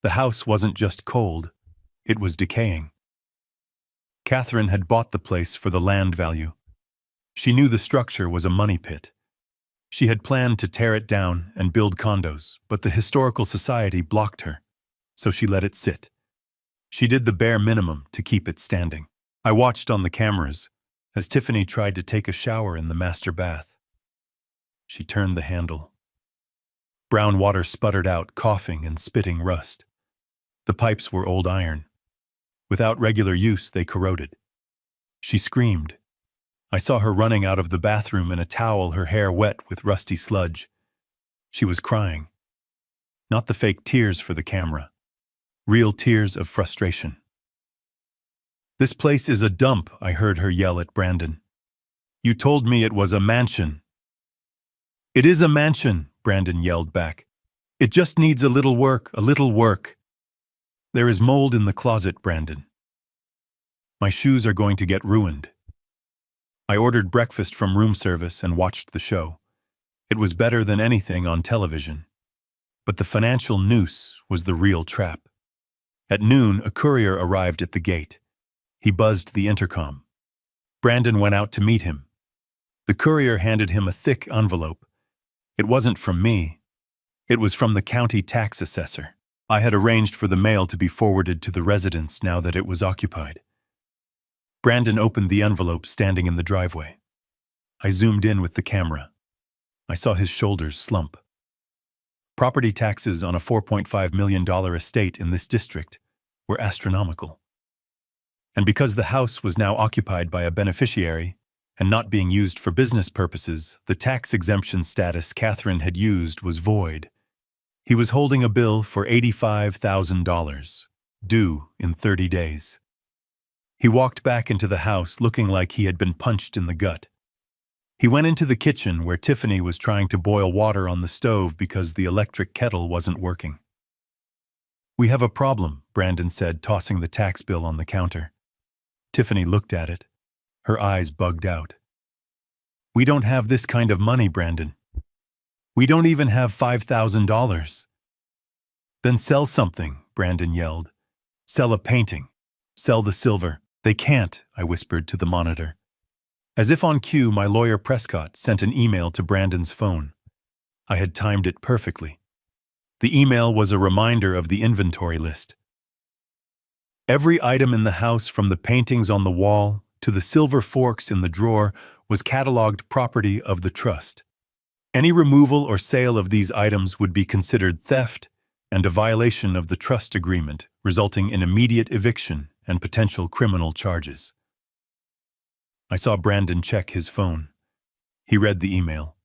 The house wasn't just cold, it was decaying. Catherine had bought the place for the land value. She knew the structure was a money pit. She had planned to tear it down and build condos, but the Historical Society blocked her, so she let it sit. She did the bare minimum to keep it standing. I watched on the cameras as Tiffany tried to take a shower in the master bath. She turned the handle. Brown water sputtered out, coughing and spitting rust. The pipes were old iron. Without regular use, they corroded. She screamed. I saw her running out of the bathroom in a towel, her hair wet with rusty sludge. She was crying. Not the fake tears for the camera. Real tears of frustration. "This place is a dump," I heard her yell at Brandon. "You told me it was a mansion." "It is a mansion," Brandon yelled back. "It just needs a little work, a little work." "There is mold in the closet, Brandon. My shoes are going to get ruined." I ordered breakfast from room service and watched the show. It was better than anything on television. But the financial noose was the real trap. At noon, a courier arrived at the gate. He buzzed the intercom. Brandon went out to meet him. The courier handed him a thick envelope. It wasn't from me. It was from the county tax assessor. I had arranged for the mail to be forwarded to the residence now that it was occupied. Brandon opened the envelope standing in the driveway. I zoomed in with the camera. I saw his shoulders slump. Property taxes on a $4.5 million estate in this district were astronomical. And because the house was now occupied by a beneficiary and not being used for business purposes, the tax exemption status Catherine had used was void. He was holding a bill for $85,000, due in 30 days. He walked back into the house looking like he had been punched in the gut. He went into the kitchen where Tiffany was trying to boil water on the stove because the electric kettle wasn't working. "We have a problem," Brandon said, tossing the tax bill on the counter. Tiffany looked at it. Her eyes bugged out. "We don't have this kind of money, Brandon. We don't even have $5,000. "Then sell something," Brandon yelled. "Sell a painting. Sell the silver." "They can't," I whispered to the monitor. As if on cue, my lawyer Prescott sent an email to Brandon's phone. I had timed it perfectly. The email was a reminder of the inventory list. Every item in the house, from the paintings on the wall to the silver forks in the drawer, was cataloged property of the trust. Any removal or sale of these items would be considered theft and a violation of the trust agreement, resulting in immediate eviction and potential criminal charges. I saw Brandon check his phone. He read the email.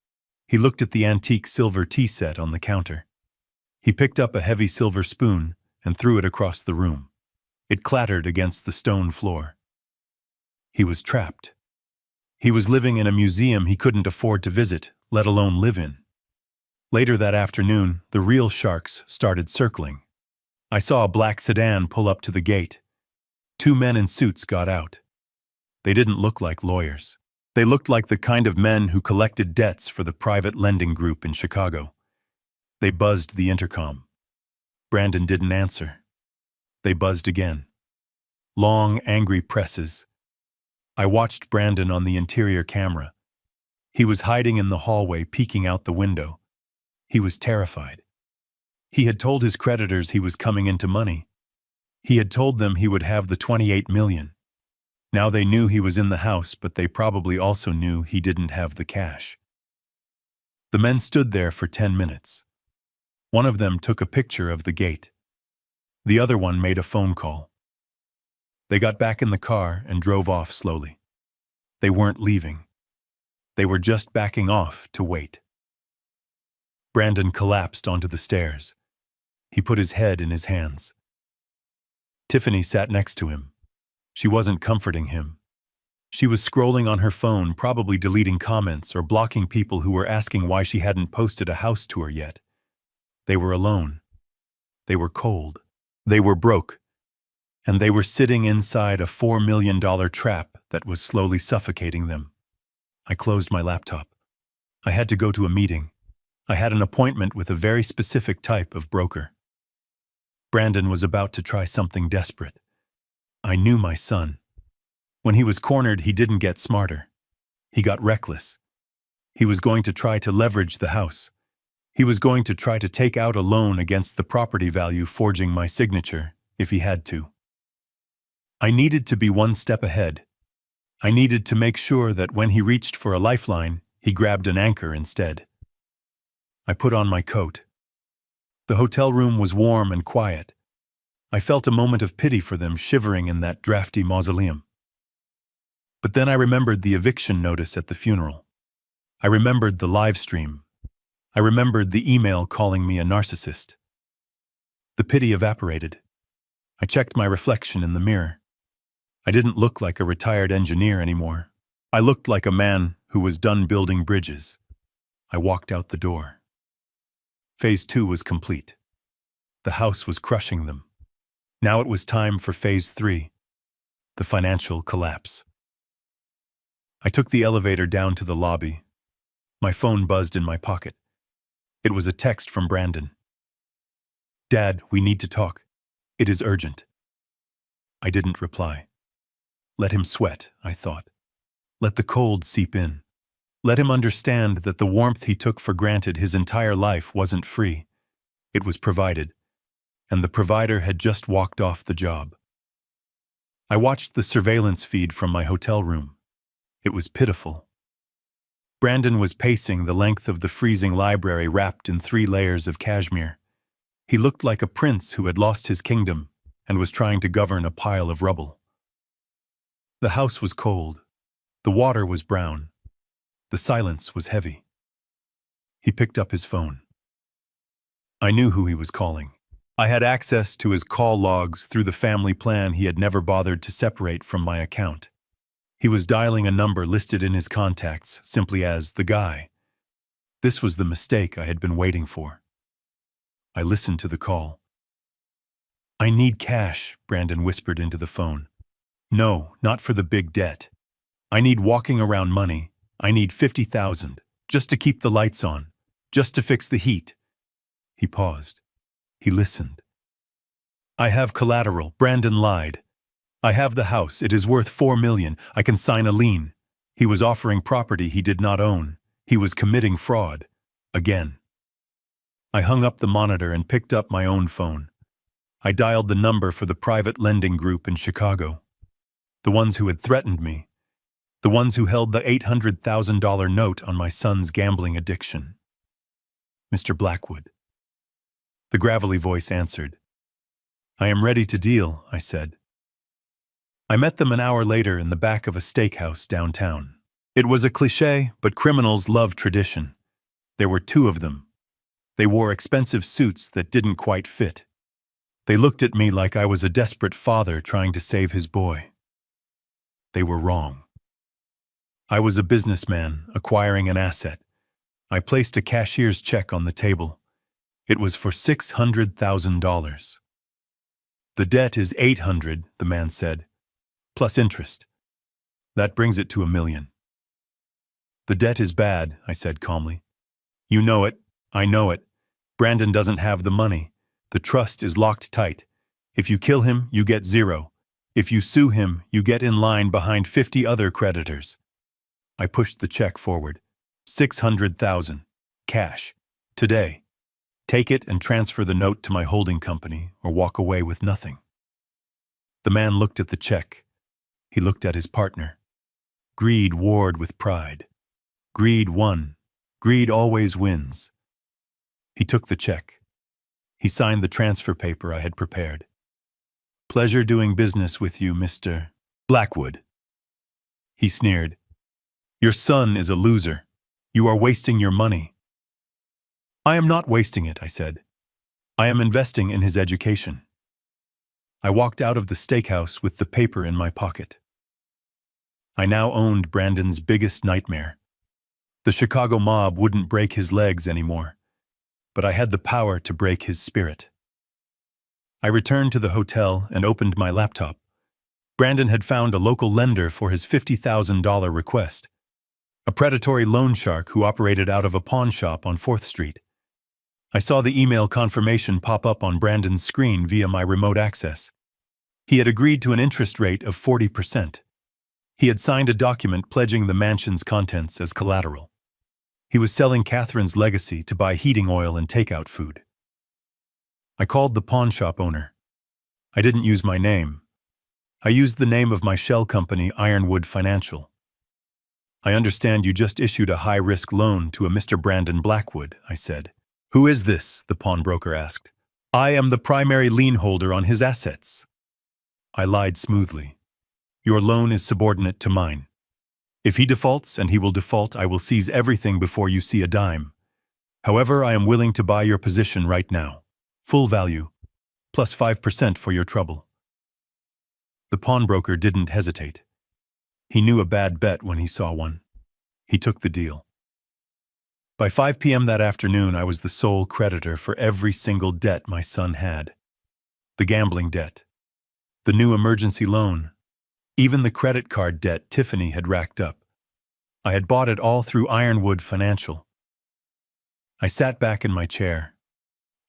He looked at the antique silver tea set on the counter. He picked up a heavy silver spoon and threw it across the room. It clattered against the stone floor. He was trapped. He was living in a museum he couldn't afford to visit, let alone live in. Later that afternoon, the real sharks started circling. I saw a black sedan pull up to the gate. 2 men in suits got out. They didn't look like lawyers. They looked like the kind of men who collected debts for the private lending group in Chicago. They buzzed the intercom. Brandon didn't answer. They buzzed again. Long, angry presses. I watched Brandon on the interior camera. He was hiding in the hallway, peeking out the window. He was terrified. He had told his creditors he was coming into money. He had told them he would have the $28 million. Now they knew he was in the house, but they probably also knew he didn't have the cash. The men stood there for 10 minutes. One of them took a picture of the gate. The other one made a phone call. They got back in the car and drove off slowly. They weren't leaving. They were just backing off to wait. Brandon collapsed onto the stairs. He put his head in his hands. Tiffany sat next to him. She wasn't comforting him. She was scrolling on her phone, probably deleting comments or blocking people who were asking why she hadn't posted a house tour yet. They were alone. They were cold. They were broke. And they were sitting inside a $4 million trap that was slowly suffocating them. I closed my laptop. I had to go to a meeting. I had an appointment with a very specific type of broker. Brandon was about to try something desperate. I knew my son. When he was cornered, he didn't get smarter. He got reckless. He was going to try to leverage the house. He was going to try to take out a loan against the property value, forging my signature, if he had to. I needed to be one step ahead. I needed to make sure that when he reached for a lifeline, he grabbed an anchor instead. I put on my coat. The hotel room was warm and quiet. I felt a moment of pity for them shivering in that drafty mausoleum. But then I remembered the eviction notice at the funeral. I remembered the live stream. I remembered the email calling me a narcissist. The pity evaporated. I checked my reflection in the mirror. I didn't look like a retired engineer anymore. I looked like a man who was done building bridges. I walked out the door. Phase 2 was complete. The house was crushing them. Now it was time for Phase 3, the financial collapse. I took the elevator down to the lobby. My phone buzzed in my pocket. It was a text from Brandon. "Dad, we need to talk. It is urgent." I didn't reply. Let him sweat, I thought. Let the cold seep in. Let him understand that the warmth he took for granted his entire life wasn't free. It was provided. And the provider had just walked off the job. I watched the surveillance feed from my hotel room. It was pitiful. Brandon was pacing the length of the freezing library wrapped in 3 layers of cashmere. He looked like a prince who had lost his kingdom and was trying to govern a pile of rubble. The house was cold. The water was brown. The silence was heavy. He picked up his phone. I knew who he was calling. I had access to his call logs through the family plan he had never bothered to separate from my account. He was dialing a number listed in his contacts simply as the guy. This was the mistake I had been waiting for. I listened to the call. "I need cash," Brandon whispered into the phone. "No, not for the big debt. I need walking around money. I need 50,000, just to keep the lights on, just to fix the heat." He paused. He listened. "I have collateral," Brandon lied. "I have the house. It is worth $4 million. I can sign a lien." He was offering property he did not own. He was committing fraud. Again. I hung up the monitor and picked up my own phone. I dialed the number for the private lending group in Chicago. The ones who had threatened me. The ones who held the $800,000 note on my son's gambling addiction. "Mr. Blackwood." The gravelly voice answered. "I am ready to deal," I said. I met them an hour later in the back of a steakhouse downtown. It was a cliché, but criminals love tradition. There were two of them. They wore expensive suits that didn't quite fit. They looked at me like I was a desperate father trying to save his boy. They were wrong. I was a businessman acquiring an asset. I placed a cashier's check on the table. It was for $600,000. "The debt is $800," the man said, "plus interest. That brings it to $1 million. "The debt is bad," I said calmly. "You know it. I know it. Brandon doesn't have the money. The trust is locked tight. If you kill him, you get $0. If you sue him, you get in line behind 50 other creditors." I pushed the check forward. $600,000. Cash. Today. Take it and transfer the note to my holding company or walk away with nothing. The man looked at the check. He looked at his partner. Greed warred with pride. Greed won. Greed always wins. He took the check. He signed the transfer paper I had prepared. "Pleasure doing business with you, Mr. Blackwood." He sneered. "Your son is a loser. You are wasting your money." "I am not wasting it," I said. "I am investing in his education." I walked out of the steakhouse with the paper in my pocket. I now owned Brandon's biggest nightmare. The Chicago mob wouldn't break his legs anymore, but I had the power to break his spirit. I returned to the hotel and opened my laptop. Brandon had found a local lender for his $50,000 request, a predatory loan shark who operated out of a pawn shop on 4th Street. I saw the email confirmation pop up on Brandon's screen via my remote access. He had agreed to an interest rate of 40%. He had signed a document pledging the mansion's contents as collateral. He was selling Catherine's legacy to buy heating oil and takeout food. I called the pawn shop owner. I didn't use my name. I used the name of my shell company, Ironwood Financial. "I understand you just issued a high-risk loan to a Mr. Brandon Blackwood," I said. "Who is this?" the pawnbroker asked. "I am the primary lien holder on his assets." I lied smoothly. "Your loan is subordinate to mine. If he defaults, and he will default, I will seize everything before you see a dime. However, I am willing to buy your position right now. Full value, plus 5% for your trouble." The pawnbroker didn't hesitate. He knew a bad bet when he saw one. He took the deal. By 5 p.m. that afternoon, I was the sole creditor for every single debt my son had. The gambling debt, the new emergency loan, even the credit card debt Tiffany had racked up. I had bought it all through Ironwood Financial. I sat back in my chair.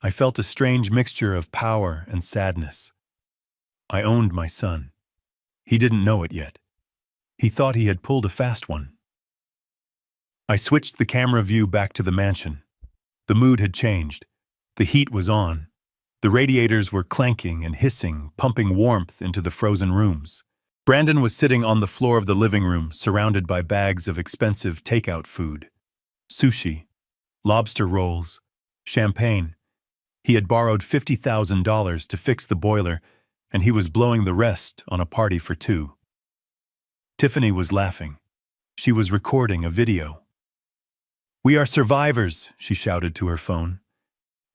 I felt a strange mixture of power and sadness. I owned my son. He didn't know it yet. He thought he had pulled a fast one. I switched the camera view back to the mansion. The mood had changed. The heat was on. The radiators were clanking and hissing, pumping warmth into the frozen rooms. Brandon was sitting on the floor of the living room, surrounded by bags of expensive takeout food. Sushi, lobster rolls, champagne. He had borrowed $50,000 to fix the boiler, and he was blowing the rest on a party for two. Tiffany was laughing. She was recording a video. "We are survivors," she shouted to her phone.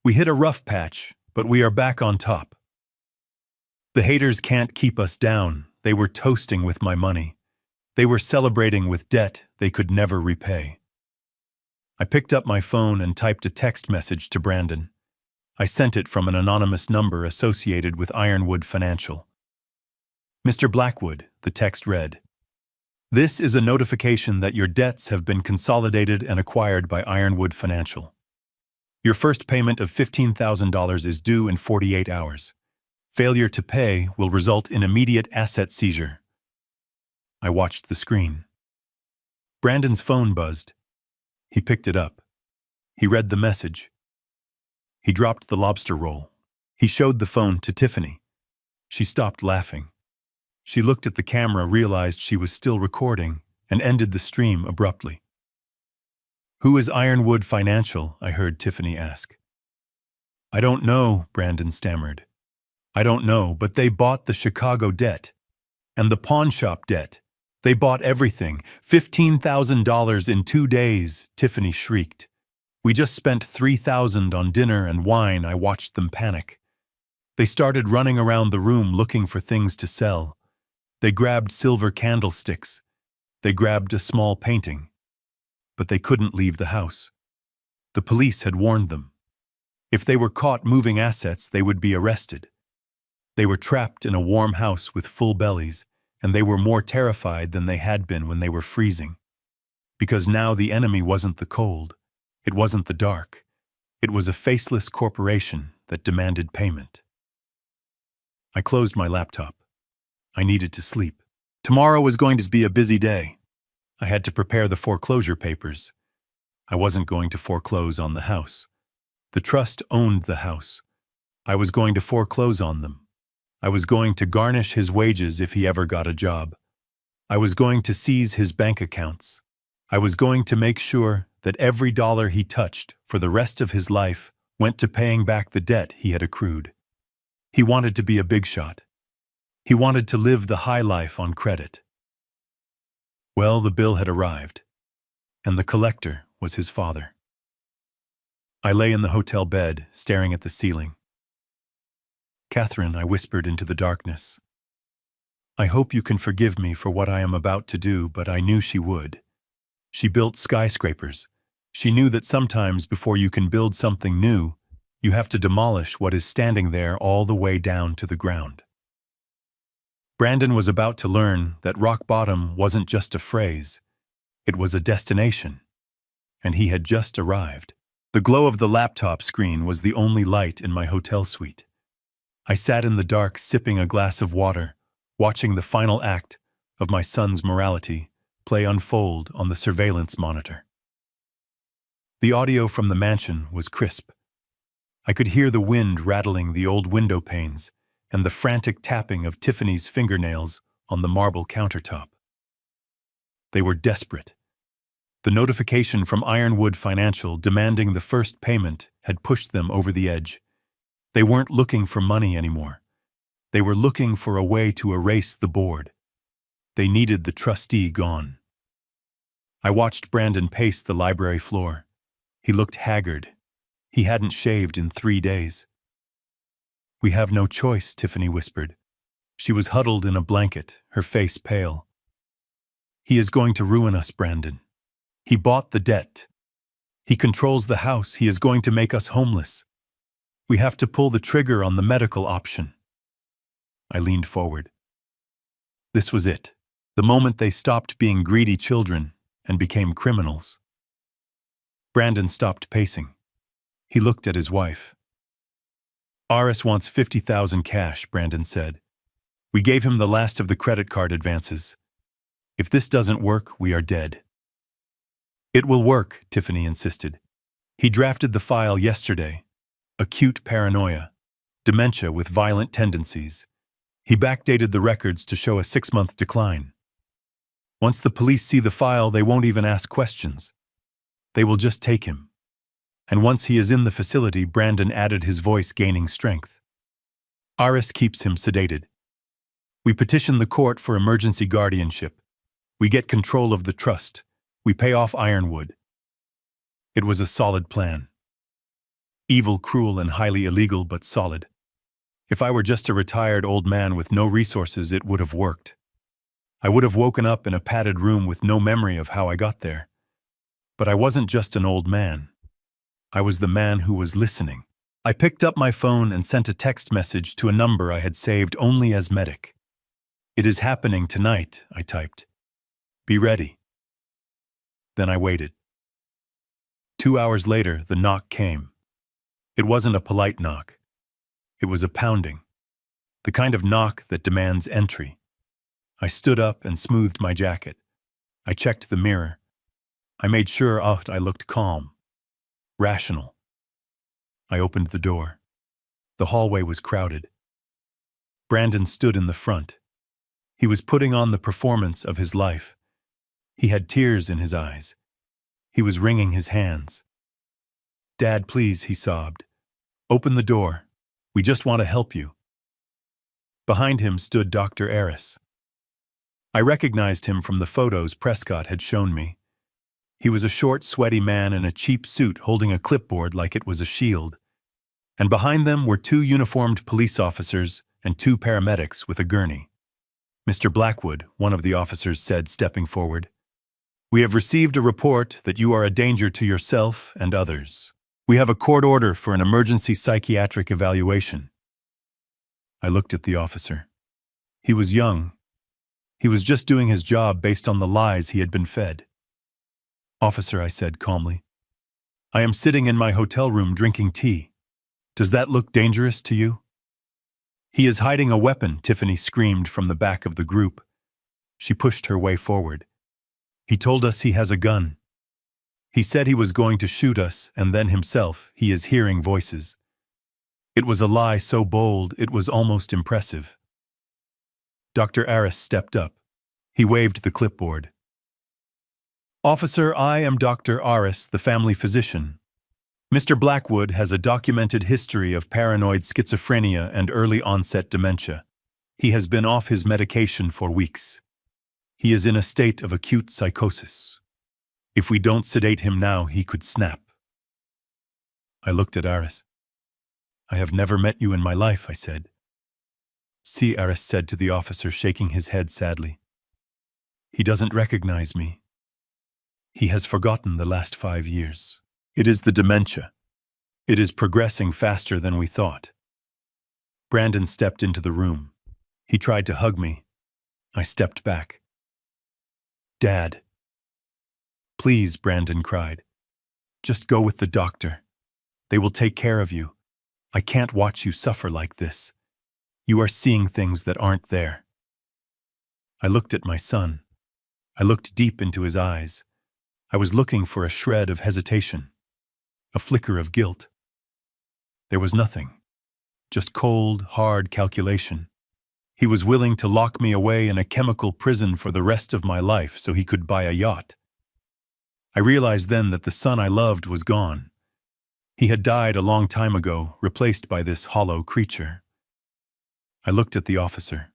"We hit a rough patch, but we are back on top. The haters can't keep us down. They were toasting with my money. They were celebrating with debt they could never repay." I picked up my phone and typed a text message to Brandon. I sent it from an anonymous number associated with Ironwood Financial. "Mr. Blackwood," the text read, "this is a notification that your debts have been consolidated and acquired by Ironwood Financial. Your first payment of $15,000 is due in 48 hours. Failure to pay will result in immediate asset seizure." I watched the screen. Brandon's phone buzzed. He picked it up. He read the message. He dropped the lobster roll. He showed the phone to Tiffany. She stopped laughing. She looked at the camera, realized she was still recording, and ended the stream abruptly. "Who is Ironwood Financial?" I heard Tiffany ask. "I don't know," Brandon stammered. "I don't know, but they bought the Chicago debt. And the pawn shop debt. They bought everything. $15,000 in 2 days," Tiffany shrieked. "We just spent $3,000 on dinner and wine." I watched them panic. They started running around the room looking for things to sell. They grabbed silver candlesticks. They grabbed a small painting. But they couldn't leave the house. The police had warned them. If they were caught moving assets, they would be arrested. They were trapped in a warm house with full bellies, and they were more terrified than they had been when they were freezing. Because now the enemy wasn't the cold. It wasn't the dark. It was a faceless corporation that demanded payment. I closed my laptop. I needed to sleep. Tomorrow was going to be a busy day. I had to prepare the foreclosure papers. I wasn't going to foreclose on the house. The trust owned the house. I was going to foreclose on them. I was going to garnish his wages if he ever got a job. I was going to seize his bank accounts. I was going to make sure that every dollar he touched for the rest of his life went to paying back the debt he had accrued. He wanted to be a big shot. He wanted to live the high life on credit. Well, the bill had arrived, and the collector was his father. I lay in the hotel bed, staring at the ceiling. "Catherine," I whispered into the darkness, "I hope you can forgive me for what I am about to do," but I knew she would. She built skyscrapers. She knew that sometimes before you can build something new, you have to demolish what is standing there all the way down to the ground. Brandon was about to learn that rock bottom wasn't just a phrase, it was a destination, and he had just arrived. The glow of the laptop screen was the only light in my hotel suite. I sat in the dark sipping a glass of water, watching the final act of my son's morality play unfold on the surveillance monitor. The audio from the mansion was crisp. I could hear the wind rattling the old window panes and the frantic tapping of Tiffany's fingernails on the marble countertop. They were desperate. The notification from Ironwood Financial demanding the first payment had pushed them over the edge. They weren't looking for money anymore. They were looking for a way to erase the board. They needed the trustee gone. I watched Brandon pace the library floor. He looked haggard. He hadn't shaved in 3 days. "We have no choice," Tiffany whispered. She was huddled in a blanket, her face pale. "He is going to ruin us, Brandon. He bought the debt. He controls the house. He is going to make us homeless. We have to pull the trigger on the medical option." I leaned forward. This was it. The moment they stopped being greedy children and became criminals. Brandon stopped pacing. He looked at his wife. "Aris wants $50,000 cash," Brandon said. "We gave him the last of the credit card advances. If this doesn't work, we are dead." "It will work," Tiffany insisted. "He drafted the file yesterday. Acute paranoia. Dementia with violent tendencies. He backdated the records to show a 6-month decline. Once the police see the file, they won't even ask questions. They will just take him. And once he is in the facility," Brandon added, his voice gaining strength, "Aris keeps him sedated. We petitioned the court for emergency guardianship. We get control of the trust. We pay off Ironwood. It was a solid plan. Evil, cruel, and highly illegal, but solid. If I were just a retired old man with no resources, it would have worked. I would have woken up in a padded room with no memory of how I got there. But I wasn't just an old man. I was the man who was listening. I picked up my phone and sent a text message to a number I had saved only as medic. "It is happening tonight," I typed. "Be ready." Then I waited. 2 hours later, the knock came. It wasn't a polite knock. It was a pounding. The kind of knock that demands entry. I stood up and smoothed my jacket. I checked the mirror. I made sure I looked calm, rational. I opened the door. The hallway was crowded. Brandon stood in the front. He was putting on the performance of his life. He had tears in his eyes. He was wringing his hands. "Dad, please," he sobbed. "Open the door. We just want to help you." Behind him stood Dr. Aris. I recognized him from the photos Prescott had shown me. He was a short, sweaty man in a cheap suit holding a clipboard like it was a shield. And behind them were 2 uniformed police officers and 2 paramedics with a gurney. "Mr. Blackwood," one of the officers said, stepping forward, "we have received a report that you are a danger to yourself and others. We have a court order for an emergency psychiatric evaluation." I looked at the officer. He was young. He was just doing his job based on the lies he had been fed. "Officer," I said calmly, "I am sitting in my hotel room drinking tea. Does that look dangerous to you?" "He is hiding a weapon," Tiffany screamed from the back of the group. She pushed her way forward. "He told us he has a gun. He said he was going to shoot us, and then himself, he is hearing voices." It was a lie so bold it was almost impressive. Dr. Aris stepped up. He waved the clipboard. "Officer, I am Dr. Aris, the family physician. Mr. Blackwood has a documented history of paranoid schizophrenia and early-onset dementia. He has been off his medication for weeks. He is in a state of acute psychosis. If we don't sedate him now, he could snap." I looked at Aris. "I have never met you in my life," I said. "See," Aris said to the officer, shaking his head sadly. "He doesn't recognize me. He has forgotten the last 5 years. It is the dementia. It is progressing faster than we thought." Brandon stepped into the room. He tried to hug me. I stepped back. "Dad." "Please," Brandon cried. "Just go with the doctor. They will take care of you. I can't watch you suffer like this. You are seeing things that aren't there." I looked at my son. I looked deep into his eyes. I was looking for a shred of hesitation, a flicker of guilt. There was nothing, just cold, hard calculation. He was willing to lock me away in a chemical prison for the rest of my life so he could buy a yacht. I realized then that the son I loved was gone. He had died a long time ago, replaced by this hollow creature. I looked at the officer.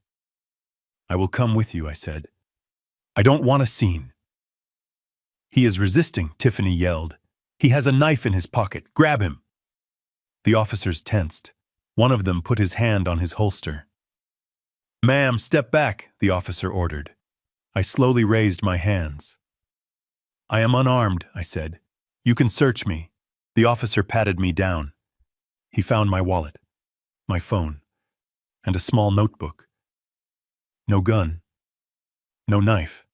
"I will come with you," I said. "I don't want a scene." "He is resisting," Tiffany yelled. "He has a knife in his pocket. Grab him." The officers tensed. One of them put his hand on his holster. "Ma'am, step back," the officer ordered. I slowly raised my hands. "I am unarmed," I said. "You can search me." The officer patted me down. He found my wallet, my phone, and a small notebook. No gun. No knife.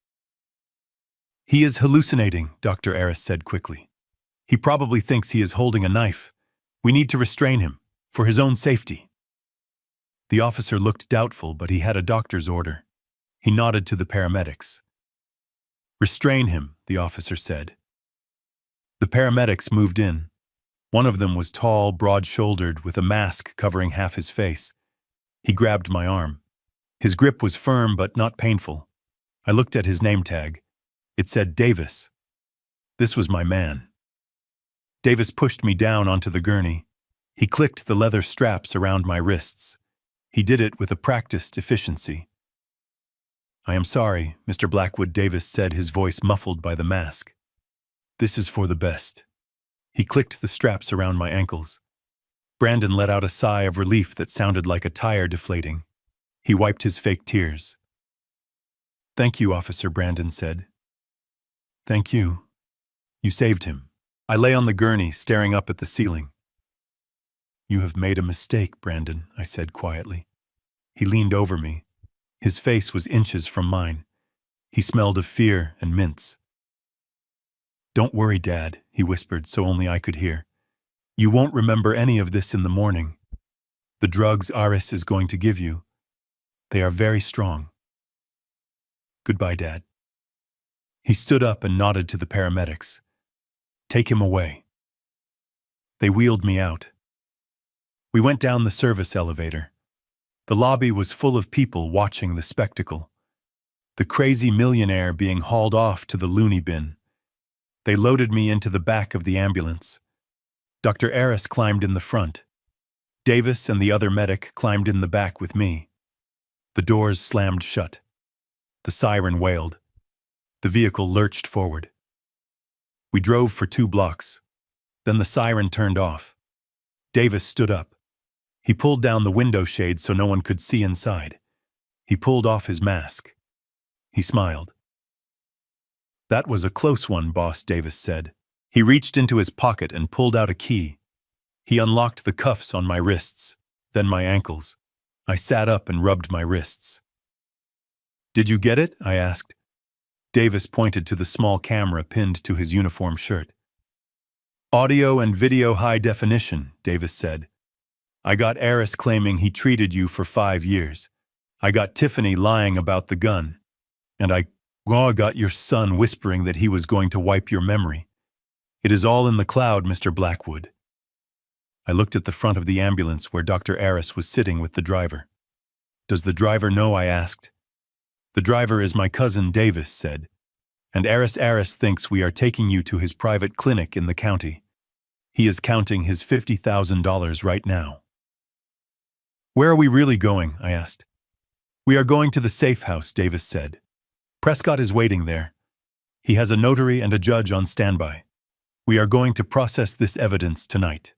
"He is hallucinating," Dr. Aris said quickly. "He probably thinks he is holding a knife. We need to restrain him, for his own safety." The officer looked doubtful, but he had a doctor's order. He nodded to the paramedics. "Restrain him," the officer said. The paramedics moved in. One of them was tall, broad-shouldered, with a mask covering half his face. He grabbed my arm. His grip was firm but not painful. I looked at his name tag. It said Davis. This was my man. Davis pushed me down onto the gurney. He clicked the leather straps around my wrists. He did it with a practiced efficiency. I am sorry, Mr. Blackwood Davis said, his voice muffled by the mask. This is for the best. He clicked the straps around my ankles. Brandon let out a sigh of relief that sounded like a tire deflating. He wiped his fake tears. Thank you, officer, Brandon said. Thank you. You saved him. I lay on the gurney, staring up at the ceiling. You have made a mistake, Brandon, I said quietly. He leaned over me. His face was inches from mine. He smelled of fear and mints. Don't worry, Dad, he whispered so only I could hear. You won't remember any of this in the morning. The drugs Aris is going to give you, they are very strong. Goodbye, Dad. He stood up and nodded to the paramedics. Take him away. They wheeled me out. We went down the service elevator. The lobby was full of people watching the spectacle. The crazy millionaire being hauled off to the loony bin. They loaded me into the back of the ambulance. Dr. Aris climbed in the front. Davis and the other medic climbed in the back with me. The doors slammed shut. The siren wailed. The vehicle lurched forward. We drove for 2 blocks. Then the siren turned off. Davis stood up. He pulled down the window shade so no one could see inside. He pulled off his mask. He smiled. That was a close one, boss, Davis said. He reached into his pocket and pulled out a key. He unlocked the cuffs on my wrists, then my ankles. I sat up and rubbed my wrists. Did you get it? I asked. Davis pointed to the small camera pinned to his uniform shirt. Audio and video high definition, Davis said. I got Aris claiming he treated you for 5 years. I got Tiffany lying about the gun. And I got your son whispering that he was going to wipe your memory. It is all in the cloud, Mr. Blackwood. I looked at the front of the ambulance where Dr. Aris was sitting with the driver. Does the driver know? I asked. The driver is my cousin, Davis said. And Aris thinks we are taking you to his private clinic in the county. He is counting his $50,000 right now. Where are we really going? I asked. We are going to the safe house, Davis said. Prescott is waiting there. He has a notary and a judge on standby. We are going to process this evidence tonight.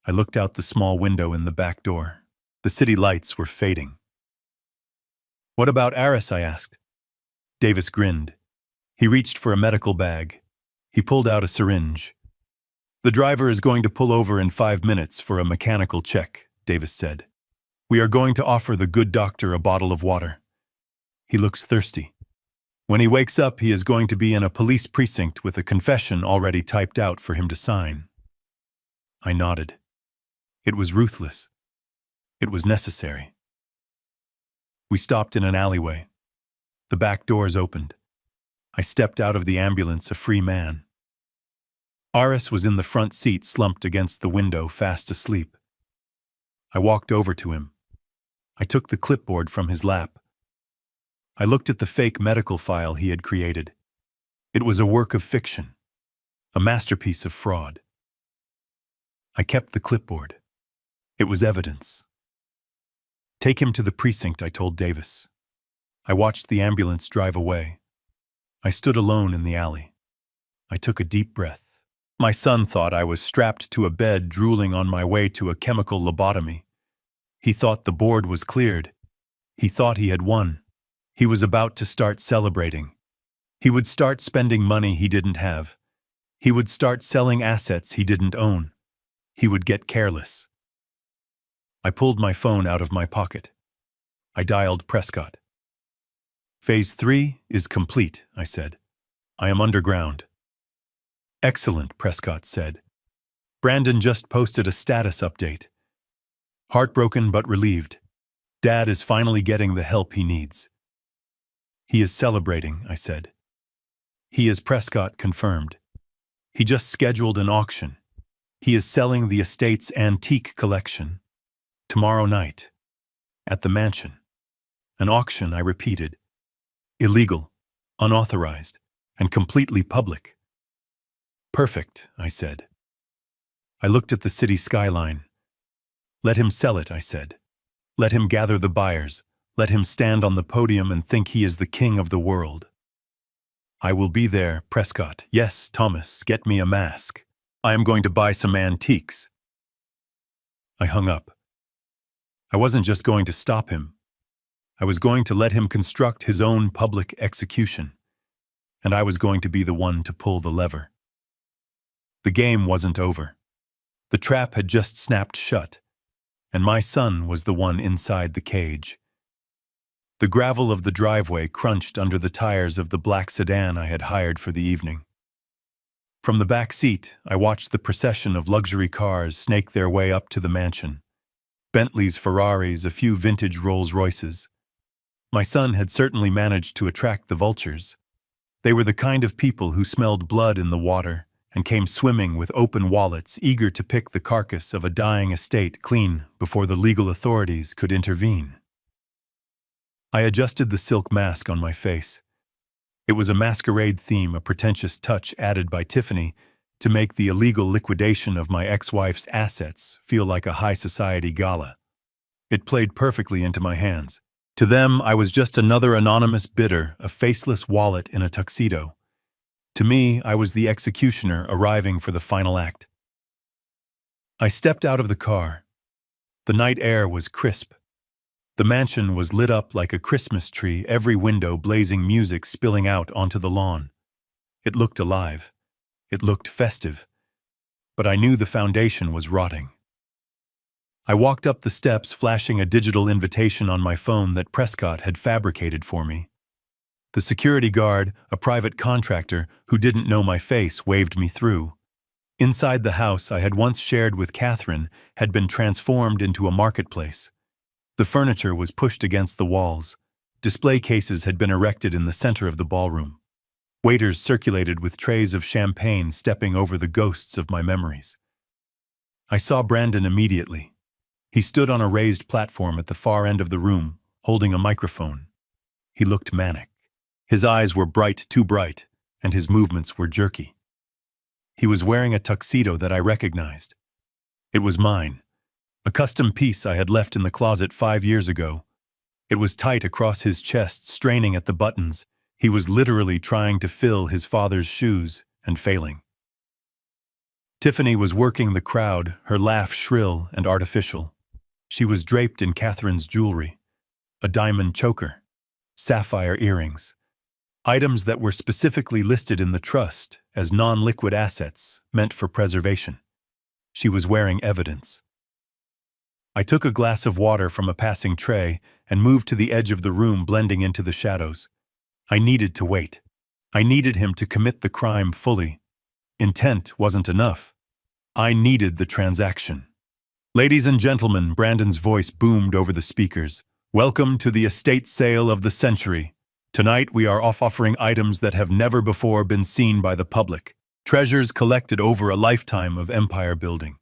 I looked out the small window in the back door. The city lights were fading. What about Aris? I asked. Davis grinned. He reached for a medical bag. He pulled out a syringe. The driver is going to pull over in 5 minutes for a mechanical check, Davis said. We are going to offer the good doctor a bottle of water. He looks thirsty. When he wakes up, he is going to be in a police precinct with a confession already typed out for him to sign. I nodded. It was ruthless. It was necessary. We stopped in an alleyway. The back doors opened. I stepped out of the ambulance a free man. Aris was in the front seat, slumped against the window, fast asleep. I walked over to him. I took the clipboard from his lap. I looked at the fake medical file he had created. It was a work of fiction, a masterpiece of fraud. I kept the clipboard. It was evidence. Take him to the precinct, I told Davis. I watched the ambulance drive away. I stood alone in the alley. I took a deep breath. My son thought I was strapped to a bed, drooling on my way to a chemical lobotomy. He thought the board was cleared. He thought he had won. He was about to start celebrating. He would start spending money he didn't have. He would start selling assets he didn't own. He would get careless. I pulled my phone out of my pocket. I dialed Prescott. Phase 3 is complete, I said. I am underground. Excellent, Prescott said. Brandon just posted a status update. Heartbroken but relieved. Dad is finally getting the help he needs. He is celebrating, I said. He is Prescott confirmed. He just scheduled an auction. He is selling the estate's antique collection. Tomorrow night. At the mansion. An auction, I repeated. Illegal, unauthorized, and completely public. Perfect, I said. I looked at the city skyline. Let him sell it, I said. Let him gather the buyers, Let him stand on the podium and think he is the king of the world. I will be there, Prescott. Yes, Thomas, get me a mask. I am going to buy some antiques. I hung up. I wasn't just going to stop him. I was going to let him construct his own public execution, and I was going to be the one to pull the lever. The game wasn't over. The trap had just snapped shut, and my son was the one inside the cage. The gravel of the driveway crunched under the tires of the black sedan I had hired for the evening. From the back seat, I watched the procession of luxury cars snake their way up to the mansion. Bentleys, Ferraris, a few vintage Rolls-Royces. My son had certainly managed to attract the vultures. They were the kind of people who smelled blood in the water and came swimming with open wallets, eager to pick the carcass of a dying estate clean before the legal authorities could intervene. I adjusted the silk mask on my face. It was a masquerade theme, a pretentious touch added by Tiffany to make the illegal liquidation of my ex-wife's assets feel like a high society gala. It played perfectly into my hands. To them, I was just another anonymous bidder, a faceless wallet in a tuxedo. To me, I was the executioner arriving for the final act. I stepped out of the car. The night air was crisp. The mansion was lit up like a Christmas tree, every window blazing, music spilling out onto the lawn. It looked alive. It looked festive. But I knew the foundation was rotting. I walked up the steps, flashing a digital invitation on my phone that Prescott had fabricated for me. The security guard, a private contractor who didn't know my face, waved me through. Inside the house I had once shared with Catherine had been transformed into a marketplace. The furniture was pushed against the walls. Display cases had been erected in the center of the ballroom. Waiters circulated with trays of champagne, stepping over the ghosts of my memories. I saw Brandon immediately. He stood on a raised platform at the far end of the room, holding a microphone. He looked manic. His eyes were bright, too bright, and his movements were jerky. He was wearing a tuxedo that I recognized. It was mine, a custom piece I had left in the closet 5 years ago. It was tight across his chest, straining at the buttons. He was literally trying to fill his father's shoes and failing. Tiffany was working the crowd, her laugh shrill and artificial. She was draped in Catherine's jewelry, a diamond choker, sapphire earrings, items that were specifically listed in the trust as non-liquid assets meant for preservation. She was wearing evidence. I took a glass of water from a passing tray and moved to the edge of the room, blending into the shadows. I needed to wait. I needed him to commit the crime fully. Intent wasn't enough. I needed the transaction. Ladies and gentlemen, Brandon's voice boomed over the speakers. Welcome to the estate sale of the century. Tonight we are offering items that have never before been seen by the public. Treasures collected over a lifetime of empire building.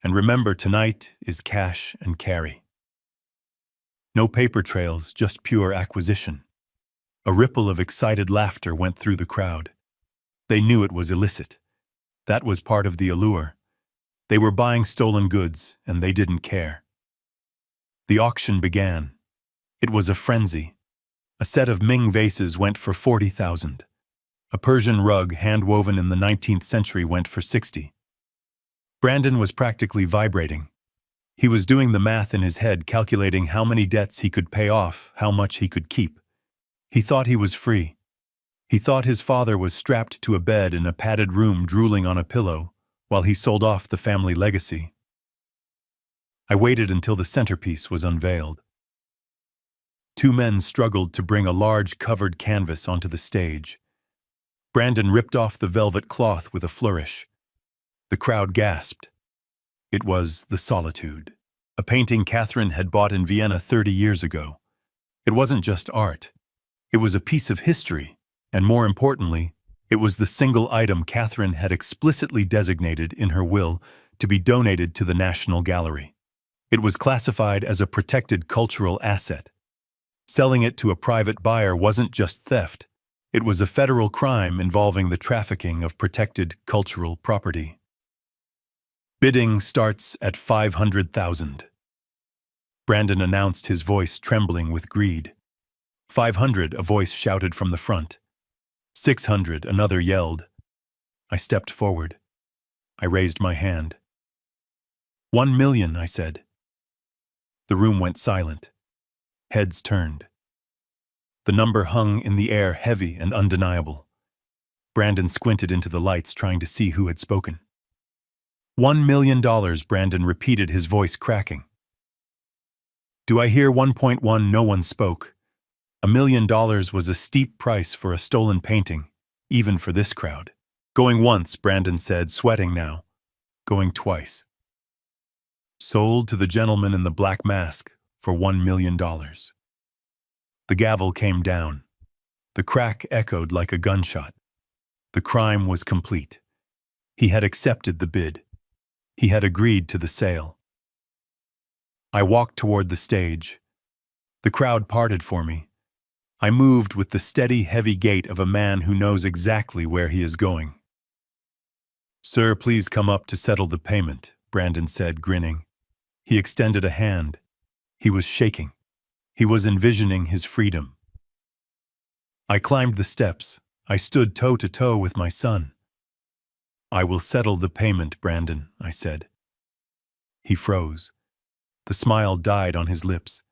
And remember, tonight is cash and carry. No paper trails, just pure acquisition. A ripple of excited laughter went through the crowd. They knew it was illicit. That was part of the allure. They were buying stolen goods, and they didn't care. The auction began. It was a frenzy. A set of Ming vases went for $40,000. A Persian rug hand-woven in the 19th century went for $60,000. Brandon was practically vibrating. He was doing the math in his head, calculating how many debts he could pay off, how much he could keep. He thought he was free. He thought his father was strapped to a bed in a padded room, drooling on a pillow, while he sold off the family legacy. I waited until the centerpiece was unveiled. 2 men struggled to bring a large covered canvas onto the stage. Brandon ripped off the velvet cloth with a flourish. The crowd gasped. It was The Solitude, a painting Catherine had bought in Vienna 30 years ago. It wasn't just art. It was a piece of history, and more importantly, it was the single item Catherine had explicitly designated in her will to be donated to the National Gallery. It was classified as a protected cultural asset. Selling it to a private buyer wasn't just theft. It was a federal crime involving the trafficking of protected cultural property. Bidding starts at $500,000. Brandon announced, his voice trembling with greed. 500, a voice shouted from the front. 600, another yelled. I stepped forward. I raised my hand. 1 million, I said. The room went silent. Heads turned. The number hung in the air, heavy and undeniable. Brandon squinted into the lights, trying to see who had spoken. $1 million, Brandon repeated, his voice cracking. Do I hear 1.1? No one spoke. $1 million was a steep price for a stolen painting, even for this crowd. Going once, Brandon said, sweating now. Going twice. Sold to the gentleman in the black mask for $1 million. The gavel came down. The crack echoed like a gunshot. The crime was complete. He had accepted the bid. He had agreed to the sale. I walked toward the stage. The crowd parted for me. I moved with the steady, heavy gait of a man who knows exactly where he is going. Sir, please come up to settle the payment, Brandon said, grinning. He extended a hand. He was shaking. He was envisioning his freedom. I climbed the steps. I stood toe to toe with my son. I will settle the payment, Brandon, I said. He froze. The smile died on his lips.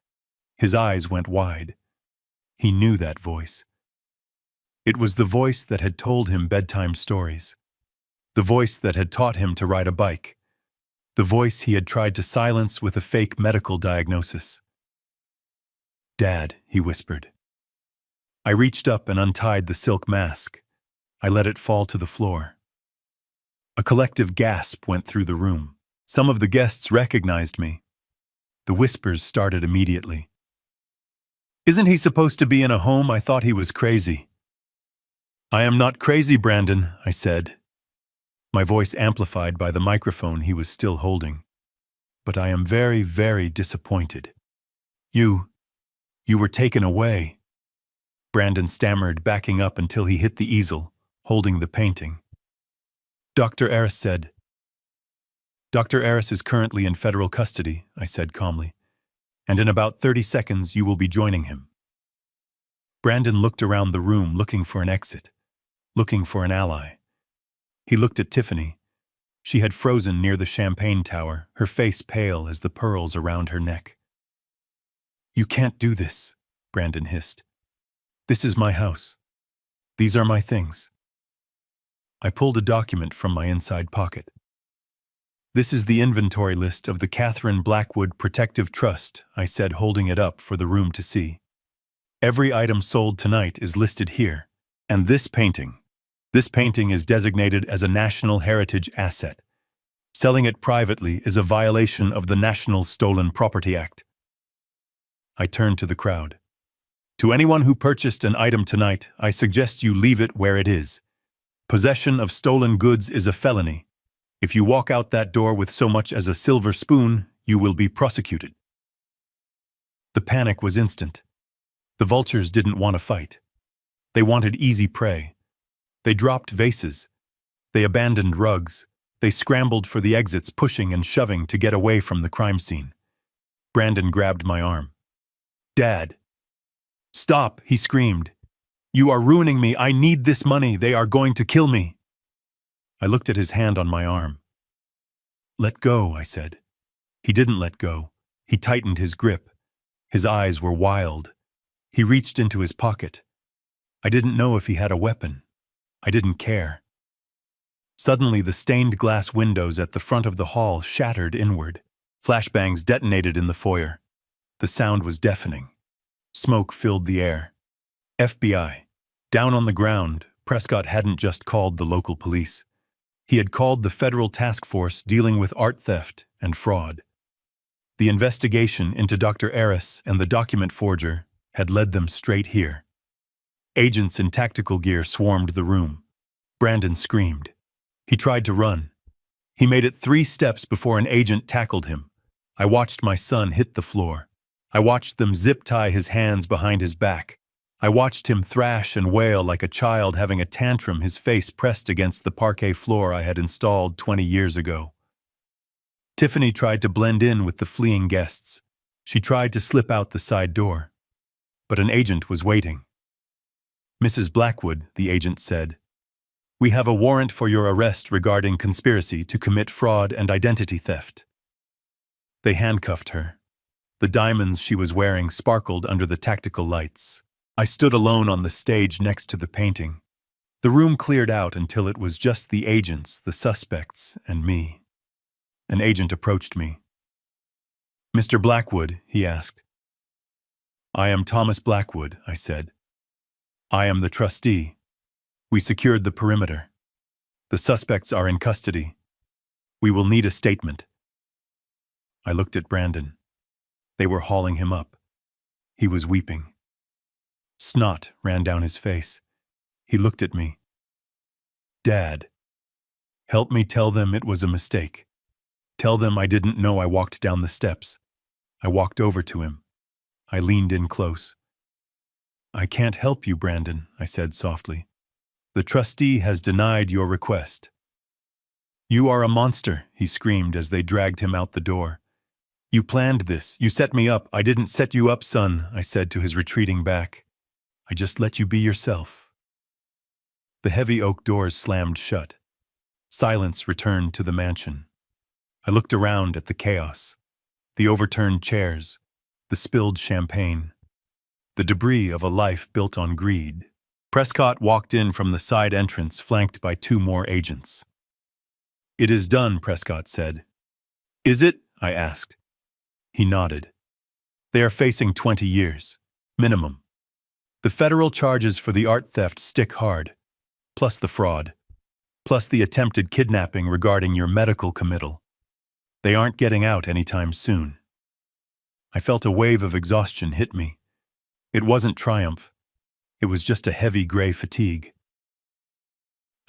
His eyes went wide. He knew that voice. It was the voice that had told him bedtime stories. The voice that had taught him to ride a bike. The voice he had tried to silence with a fake medical diagnosis. Dad, he whispered. I reached up and untied the silk mask. I let it fall to the floor. A collective gasp went through the room. Some of the guests recognized me. The whispers started immediately. Isn't he supposed to be in a home? I thought he was crazy. I am not crazy, Brandon, I said, my voice amplified by the microphone he was still holding. But I am very, very disappointed. You were taken away. Brandon stammered, backing up until he hit the easel, holding the painting. Dr. Aris said. Dr. Aris is currently in federal custody, I said calmly, and in about 30 seconds you will be joining him. Brandon looked around the room, looking for an exit, looking for an ally. He looked at Tiffany. She had frozen near the champagne tower, her face pale as the pearls around her neck. You can't do this, Brandon hissed. This is my house. These are my things. I pulled a document from my inside pocket. This is the inventory list of the Catherine Blackwood Protective Trust, I said, holding it up for the room to see. Every item sold tonight is listed here, and this painting is designated as a National Heritage Asset. Selling it privately is a violation of the National Stolen Property Act. I turned to the crowd. To anyone who purchased an item tonight, I suggest you leave it where it is. Possession of stolen goods is a felony. If you walk out that door with so much as a silver spoon, you will be prosecuted. The panic was instant. The vultures didn't want to fight. They wanted easy prey. They dropped vases. They abandoned rugs. They scrambled for the exits, pushing and shoving to get away from the crime scene. Brandon grabbed my arm. Dad. Stop, he screamed. You are ruining me. I need this money. They are going to kill me. I looked at his hand on my arm. Let go, I said. He didn't let go. He tightened his grip. His eyes were wild. He reached into his pocket. I didn't know if he had a weapon. I didn't care. Suddenly, the stained glass windows at the front of the hall shattered inward. Flashbangs detonated in the foyer. The sound was deafening. Smoke filled the air. FBI. Down on the ground, Prescott hadn't just called the local police. He had called the federal task force dealing with art theft and fraud. The investigation into Dr. Aris and the document forger had led them straight here. Agents in tactical gear swarmed the room. Brandon screamed. He tried to run. He made it 3 steps before an agent tackled him. I watched my son hit the floor. I watched them zip-tie his hands behind his back. I watched him thrash and wail like a child having a tantrum, his face pressed against the parquet floor I had installed 20 years ago. Tiffany tried to blend in with the fleeing guests. She tried to slip out the side door, but an agent was waiting. "Mrs. Blackwood," the agent said, "we have a warrant for your arrest regarding conspiracy to commit fraud and identity theft." They handcuffed her. The diamonds she was wearing sparkled under the tactical lights. I stood alone on the stage next to the painting. The room cleared out until it was just the agents, the suspects, and me. An agent approached me. "Mr. Blackwood," he asked. "I am Thomas Blackwood," I said. "I am the trustee. We secured the perimeter. The suspects are in custody. We will need a statement." I looked at Brandon. They were hauling him up. He was weeping. Snot ran down his face. He looked at me. "Dad, help me tell them it was a mistake. Tell them I didn't know I walked down the steps." I walked over to him. I leaned in close. "I can't help you, Brandon," I said softly. "The trustee has denied your request." "You are a monster," he screamed as they dragged him out the door. "You planned this. You set me up." "I didn't set you up, son," I said to his retreating back. "I just let you be yourself." The heavy oak doors slammed shut. Silence returned to the mansion. I looked around at the chaos. The overturned chairs, the spilled champagne, the debris of a life built on greed. Prescott walked in from the side entrance, flanked by 2 more agents. "It is done," Prescott said. "Is it?" I asked. He nodded. "They are facing 20 years, minimum. The federal charges for the art theft stick hard, plus the fraud, plus the attempted kidnapping regarding your medical committal. They aren't getting out anytime soon." I felt a wave of exhaustion hit me. It wasn't triumph. It was just a heavy gray fatigue.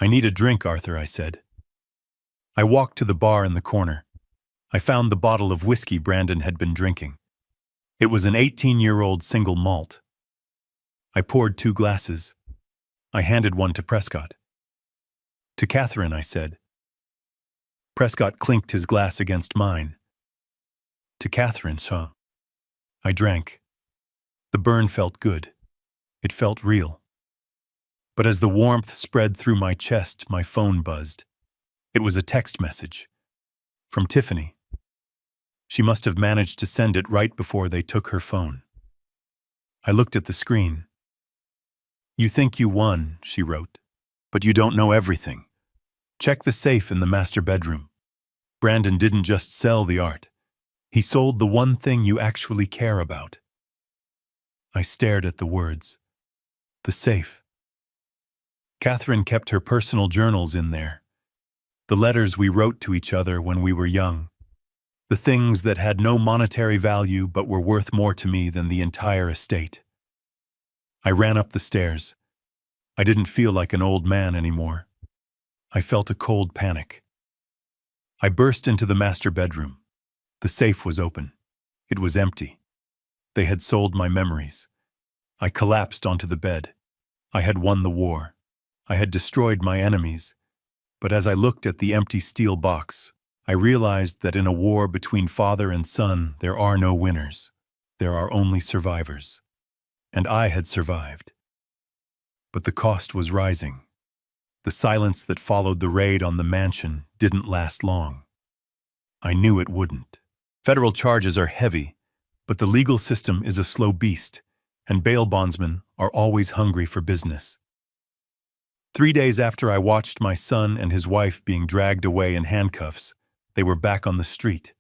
"I need a drink, Arthur," I said. I walked to the bar in the corner. I found the bottle of whiskey Brandon had been drinking. It was an 18-year-old single malt. I poured 2 glasses. I handed one to Prescott. "To Catherine," I said. Prescott clinked his glass against mine. "To Catherine, sir." I drank. The burn felt good. It felt real. But as the warmth spread through my chest, my phone buzzed. It was a text message. From Tiffany. She must have managed to send it right before they took her phone. I looked at the screen. "You think you won," she wrote, "but you don't know everything. Check the safe in the master bedroom. Brandon didn't just sell the art. He sold the one thing you actually care about." I stared at the words. The safe. Catherine kept her personal journals in there. The letters we wrote to each other when we were young. The things that had no monetary value but were worth more to me than the entire estate. I ran up the stairs. I didn't feel like an old man anymore. I felt a cold panic. I burst into the master bedroom. The safe was open. It was empty. They had sold my memories. I collapsed onto the bed. I had won the war. I had destroyed my enemies. But as I looked at the empty steel box, I realized that in a war between father and son, there are no winners. There are only survivors. And I had survived. But the cost was rising. The silence that followed the raid on the mansion didn't last long. I knew it wouldn't. Federal charges are heavy, but the legal system is a slow beast, and bail bondsmen are always hungry for business. 3 days after I watched my son and his wife being dragged away in handcuffs, they were back on the street.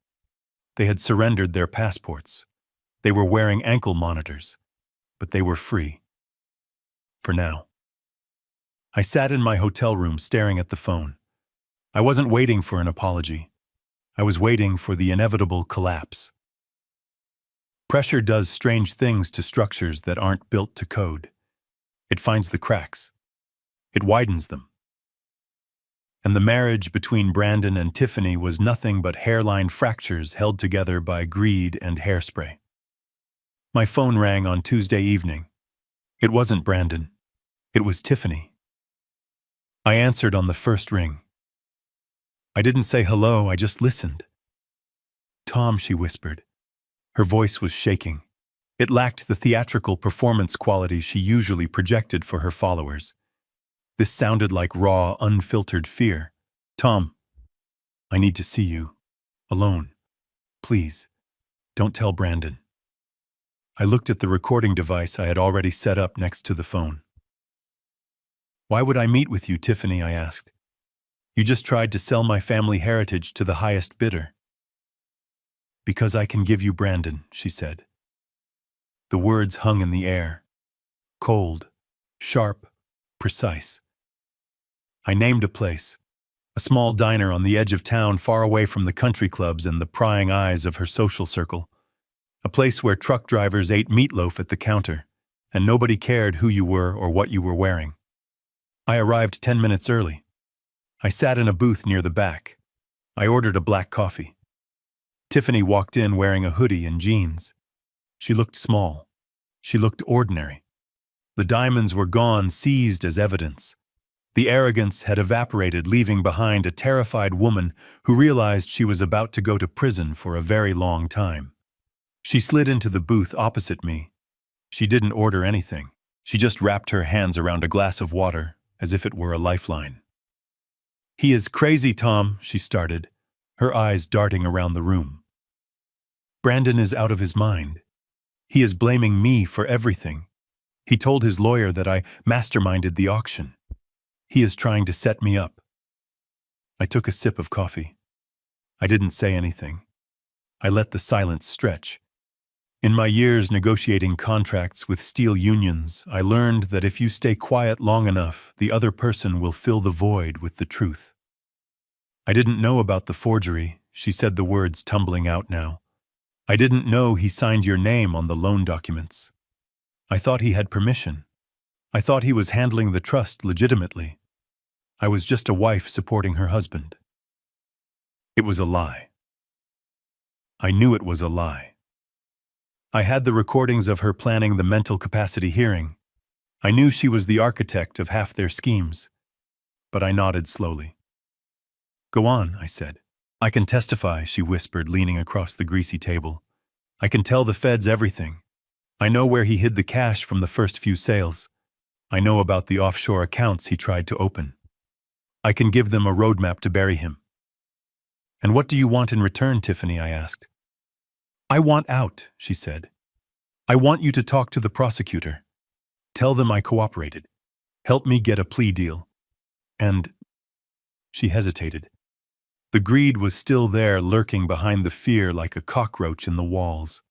They had surrendered their passports. They were wearing ankle monitors, but they were free. For now. I sat in my hotel room staring at the phone. I wasn't waiting for an apology. I was waiting for the inevitable collapse. Pressure does strange things to structures that aren't built to code. It finds the cracks. It widens them. And the marriage between Brandon and Tiffany was nothing but hairline fractures held together by greed and hairspray. My phone rang on Tuesday evening. It wasn't Brandon. It was Tiffany. I answered on the first ring. I didn't say hello, I just listened. "Tom," she whispered, Her voice was shaking. It lacked the theatrical performance quality she usually projected for her followers. This sounded like raw, unfiltered fear. "Tom, I need to see you. Alone. Please, don't tell Brandon." I looked at the recording device I had already set up next to the phone. "Why would I meet with you, Tiffany?" I asked. "You just tried to sell my family heritage to the highest bidder." "Because I can give you Brandon," she said. The words hung in the air. Cold, sharp, precise. I named a place. A small diner on the edge of town, far away from the country clubs and the prying eyes of her social circle. A place where truck drivers ate meatloaf at the counter, and nobody cared who you were or what you were wearing. I arrived 10 minutes early. I sat in a booth near the back. I ordered a black coffee. Tiffany walked in wearing a hoodie and jeans. She looked small. She looked ordinary. The diamonds were gone, seized as evidence. The arrogance had evaporated, leaving behind a terrified woman who realized she was about to go to prison for a very long time. She slid into the booth opposite me. She didn't order anything. She just wrapped her hands around a glass of water, as if it were a lifeline. "He is crazy, Tom," she started, her eyes darting around the room. "Brandon is out of his mind. He is blaming me for everything. He told his lawyer that I masterminded the auction. He is trying to set me up." I took a sip of coffee. I didn't say anything. I let the silence stretch. In my years negotiating contracts with steel unions, I learned that if you stay quiet long enough, the other person will fill the void with the truth. "I didn't know about the forgery," she said, the words tumbling out now. "I didn't know he signed your name on the loan documents. I thought he had permission. I thought he was handling the trust legitimately. I was just a wife supporting her husband." It was a lie. I knew it was a lie. I had the recordings of her planning the mental capacity hearing. I knew she was the architect of half their schemes. But I nodded slowly. "Go on," I said. "I can testify," she whispered, leaning across the greasy table. "I can tell the feds everything. I know where he hid the cash from the first few sales. I know about the offshore accounts he tried to open. I can give them a roadmap to bury him." "And what do you want in return, Tiffany?" I asked. "I want out," she said. "I want you to talk to the prosecutor. Tell them I cooperated. Help me get a plea deal. And—" She hesitated. The greed was still there, lurking behind the fear like a cockroach in the walls.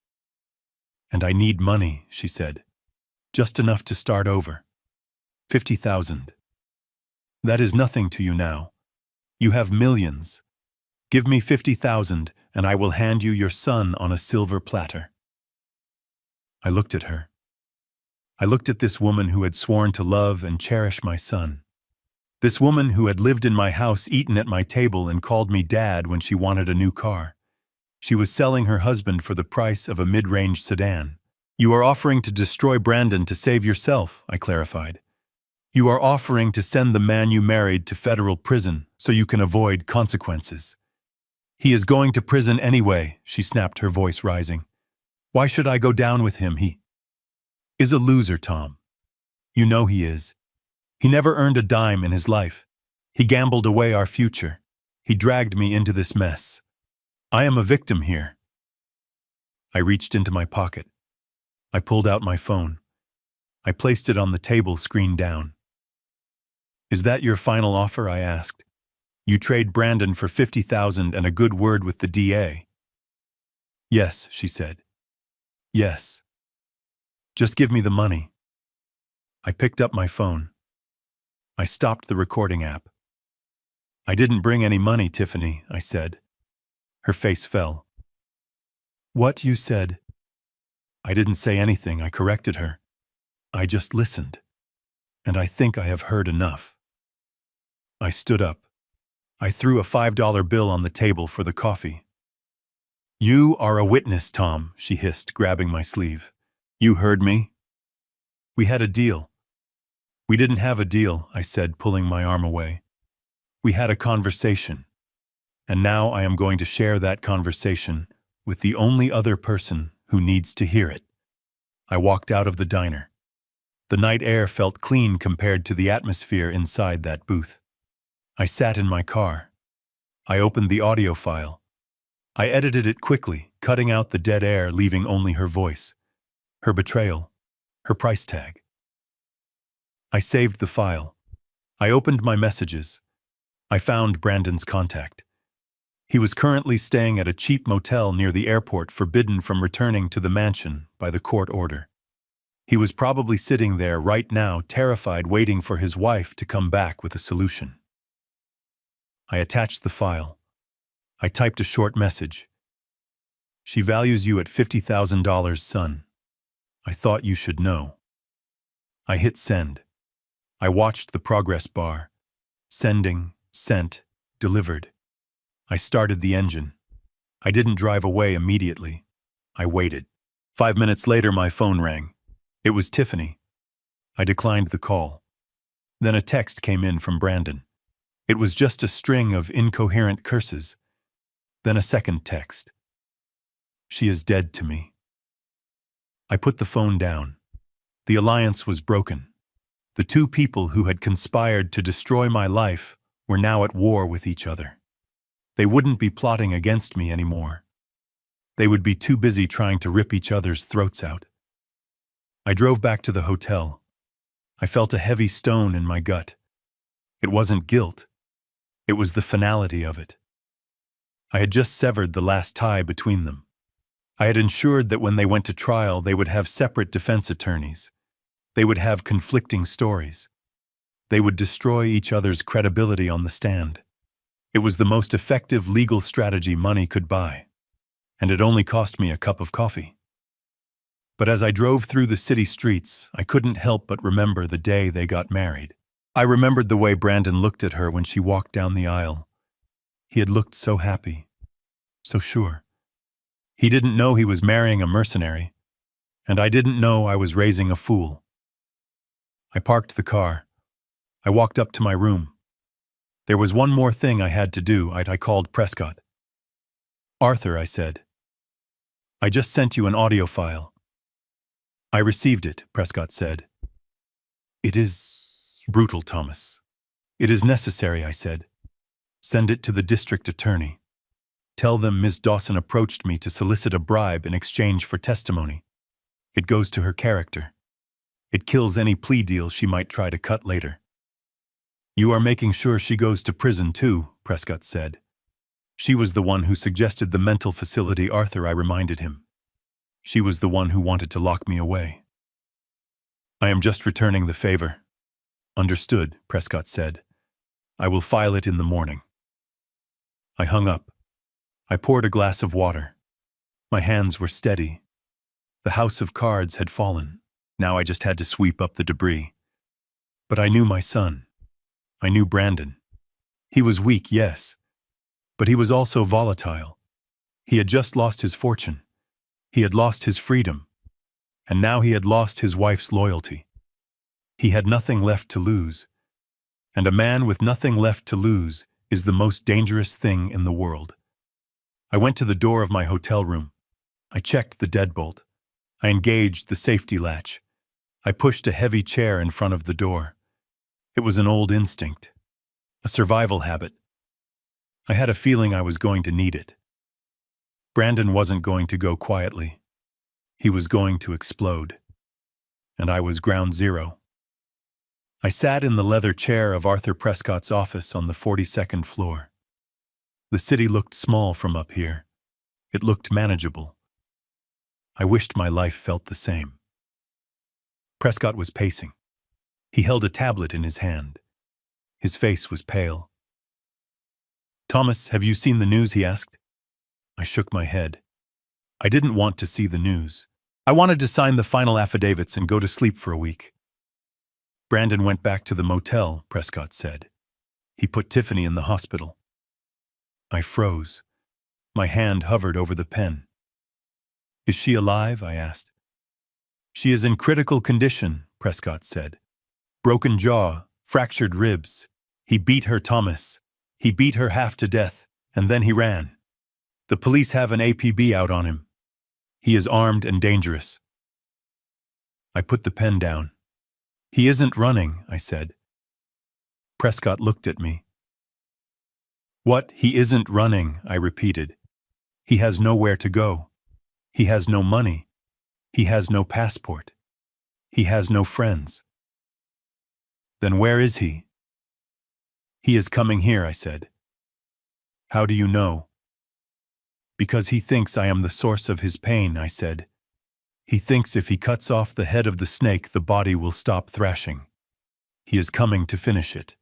"And I need money," she said. "Just enough to start over. 50,000. That is nothing to you now. You have millions. Give me 50,000 and I will hand you your son on a silver platter." I looked at her. I looked at this woman who had sworn to love and cherish my son. This woman who had lived in my house, eaten at my table, and called me dad when she wanted a new car. She was selling her husband for the price of a mid-range sedan. "You are offering to destroy Brandon to save yourself," I clarified. "You are offering to send the man you married to federal prison so you can avoid consequences." "He is going to prison anyway," she snapped, her voice rising. "Why should I go down with him? He is a loser, Tom. You know he is. He never earned a dime in his life. He gambled away our future. He dragged me into this mess. I am a victim here." I reached into my pocket. I pulled out my phone. I placed it on the table, screen down. "Is that your final offer?" I asked. "You trade Brandon for 50,000 and a good word with the DA." "Yes," she said. "Yes. Just give me the money." I picked up my phone. I stopped the recording app. "I didn't bring any money, Tiffany," I said. Her face fell. "What you said?" I didn't say anything, I corrected her. I just listened. And I think I have heard enough. I stood up. I threw a $5 bill on the table for the coffee. "You are a witness, Tom," she hissed, grabbing my sleeve. "You heard me? We had a deal." "We didn't have a deal," I said, pulling my arm away. "We had a conversation. And now I am going to share that conversation with the only other person who needs to hear it. I walked out of the diner. The night air felt clean compared to the atmosphere inside that booth. I sat in my car. I opened the audio file. I edited it quickly, cutting out the dead air, leaving only her voice, her betrayal, her price tag. I saved the file. I opened my messages. I found Brandon's contact. He was currently staying at a cheap motel near the airport, forbidden from returning to the mansion by the court order. He was probably sitting there right now, terrified, waiting for his wife to come back with a solution. I attached the file. I typed a short message. She values you at $50,000, son. I thought you should know. I hit send. I watched the progress bar. Sending, sent, delivered. I started the engine. I didn't drive away immediately. I waited. 5 minutes later, my phone rang. It was Tiffany. I declined the call. Then a text came in from Brandon. It was just a string of incoherent curses. Then a second text. She is dead to me. I put the phone down. The alliance was broken. The two people who had conspired to destroy my life were now at war with each other. They wouldn't be plotting against me anymore. They would be too busy trying to rip each other's throats out. I drove back to the hotel. I felt a heavy stone in my gut. It wasn't guilt. It was the finality of it. I had just severed the last tie between them. I had ensured that when they went to trial, they would have separate defense attorneys. They would have conflicting stories. They would destroy each other's credibility on the stand. It was the most effective legal strategy money could buy, and it only cost me a cup of coffee. But as I drove through the city streets, I couldn't help but remember the day they got married. I remembered the way Brandon looked at her when she walked down the aisle. He had looked so happy, so sure. He didn't know he was marrying a mercenary, and I didn't know I was raising a fool. I parked the car. I walked up to my room. There was one more thing I had to do. I called Prescott. Arthur, I said. I just sent you an audio file. I received it, Prescott said. It is brutal, Thomas. It is necessary, I said. Send it to the district attorney. Tell them Ms. Dawson approached me to solicit a bribe in exchange for testimony. It goes to her character. It kills any plea deal she might try to cut later. You are making sure she goes to prison too, Prescott said. She was the one who suggested the mental facility, Arthur, I reminded him. She was the one who wanted to lock me away. I am just returning the favor. Understood, Prescott said. I will file it in the morning. I hung up. I poured a glass of water. My hands were steady. The house of cards had fallen. Now I just had to sweep up the debris. But I knew my son. I knew Brandon. He was weak, yes, but he was also volatile. He had just lost his fortune. He had lost his freedom. And now he had lost his wife's loyalty. He had nothing left to lose. And a man with nothing left to lose is the most dangerous thing in the world. I went to the door of my hotel room. I checked the deadbolt. I engaged the safety latch. I pushed a heavy chair in front of the door. It was an old instinct, a survival habit. I had a feeling I was going to need it. Brandon wasn't going to go quietly. He was going to explode. And I was ground zero. I sat in the leather chair of Arthur Prescott's office on the 42nd floor. The city looked small from up here. It looked manageable. I wished my life felt the same. Prescott was pacing. He held a tablet in his hand. His face was pale. Thomas, have you seen the news? He asked. I shook my head. I didn't want to see the news. I wanted to sign the final affidavits and go to sleep for a week. Brandon went back to the motel, Prescott said. He put Tiffany in the hospital. I froze. My hand hovered over the pen. Is she alive? I asked. She is in critical condition, Prescott said. Broken jaw, fractured ribs. He beat her, Thomas. He beat her half to death, and then he ran. The police have an APB out on him. He is armed and dangerous. I put the pen down. He isn't running, I said. Prescott looked at me. What? He isn't running, I repeated. He has nowhere to go. He has no money. He has no passport. He has no friends. Then where is he? He is coming here, I said. How do you know? Because he thinks I am the source of his pain, I said. He thinks if he cuts off the head of the snake, the body will stop thrashing. He is coming to finish it.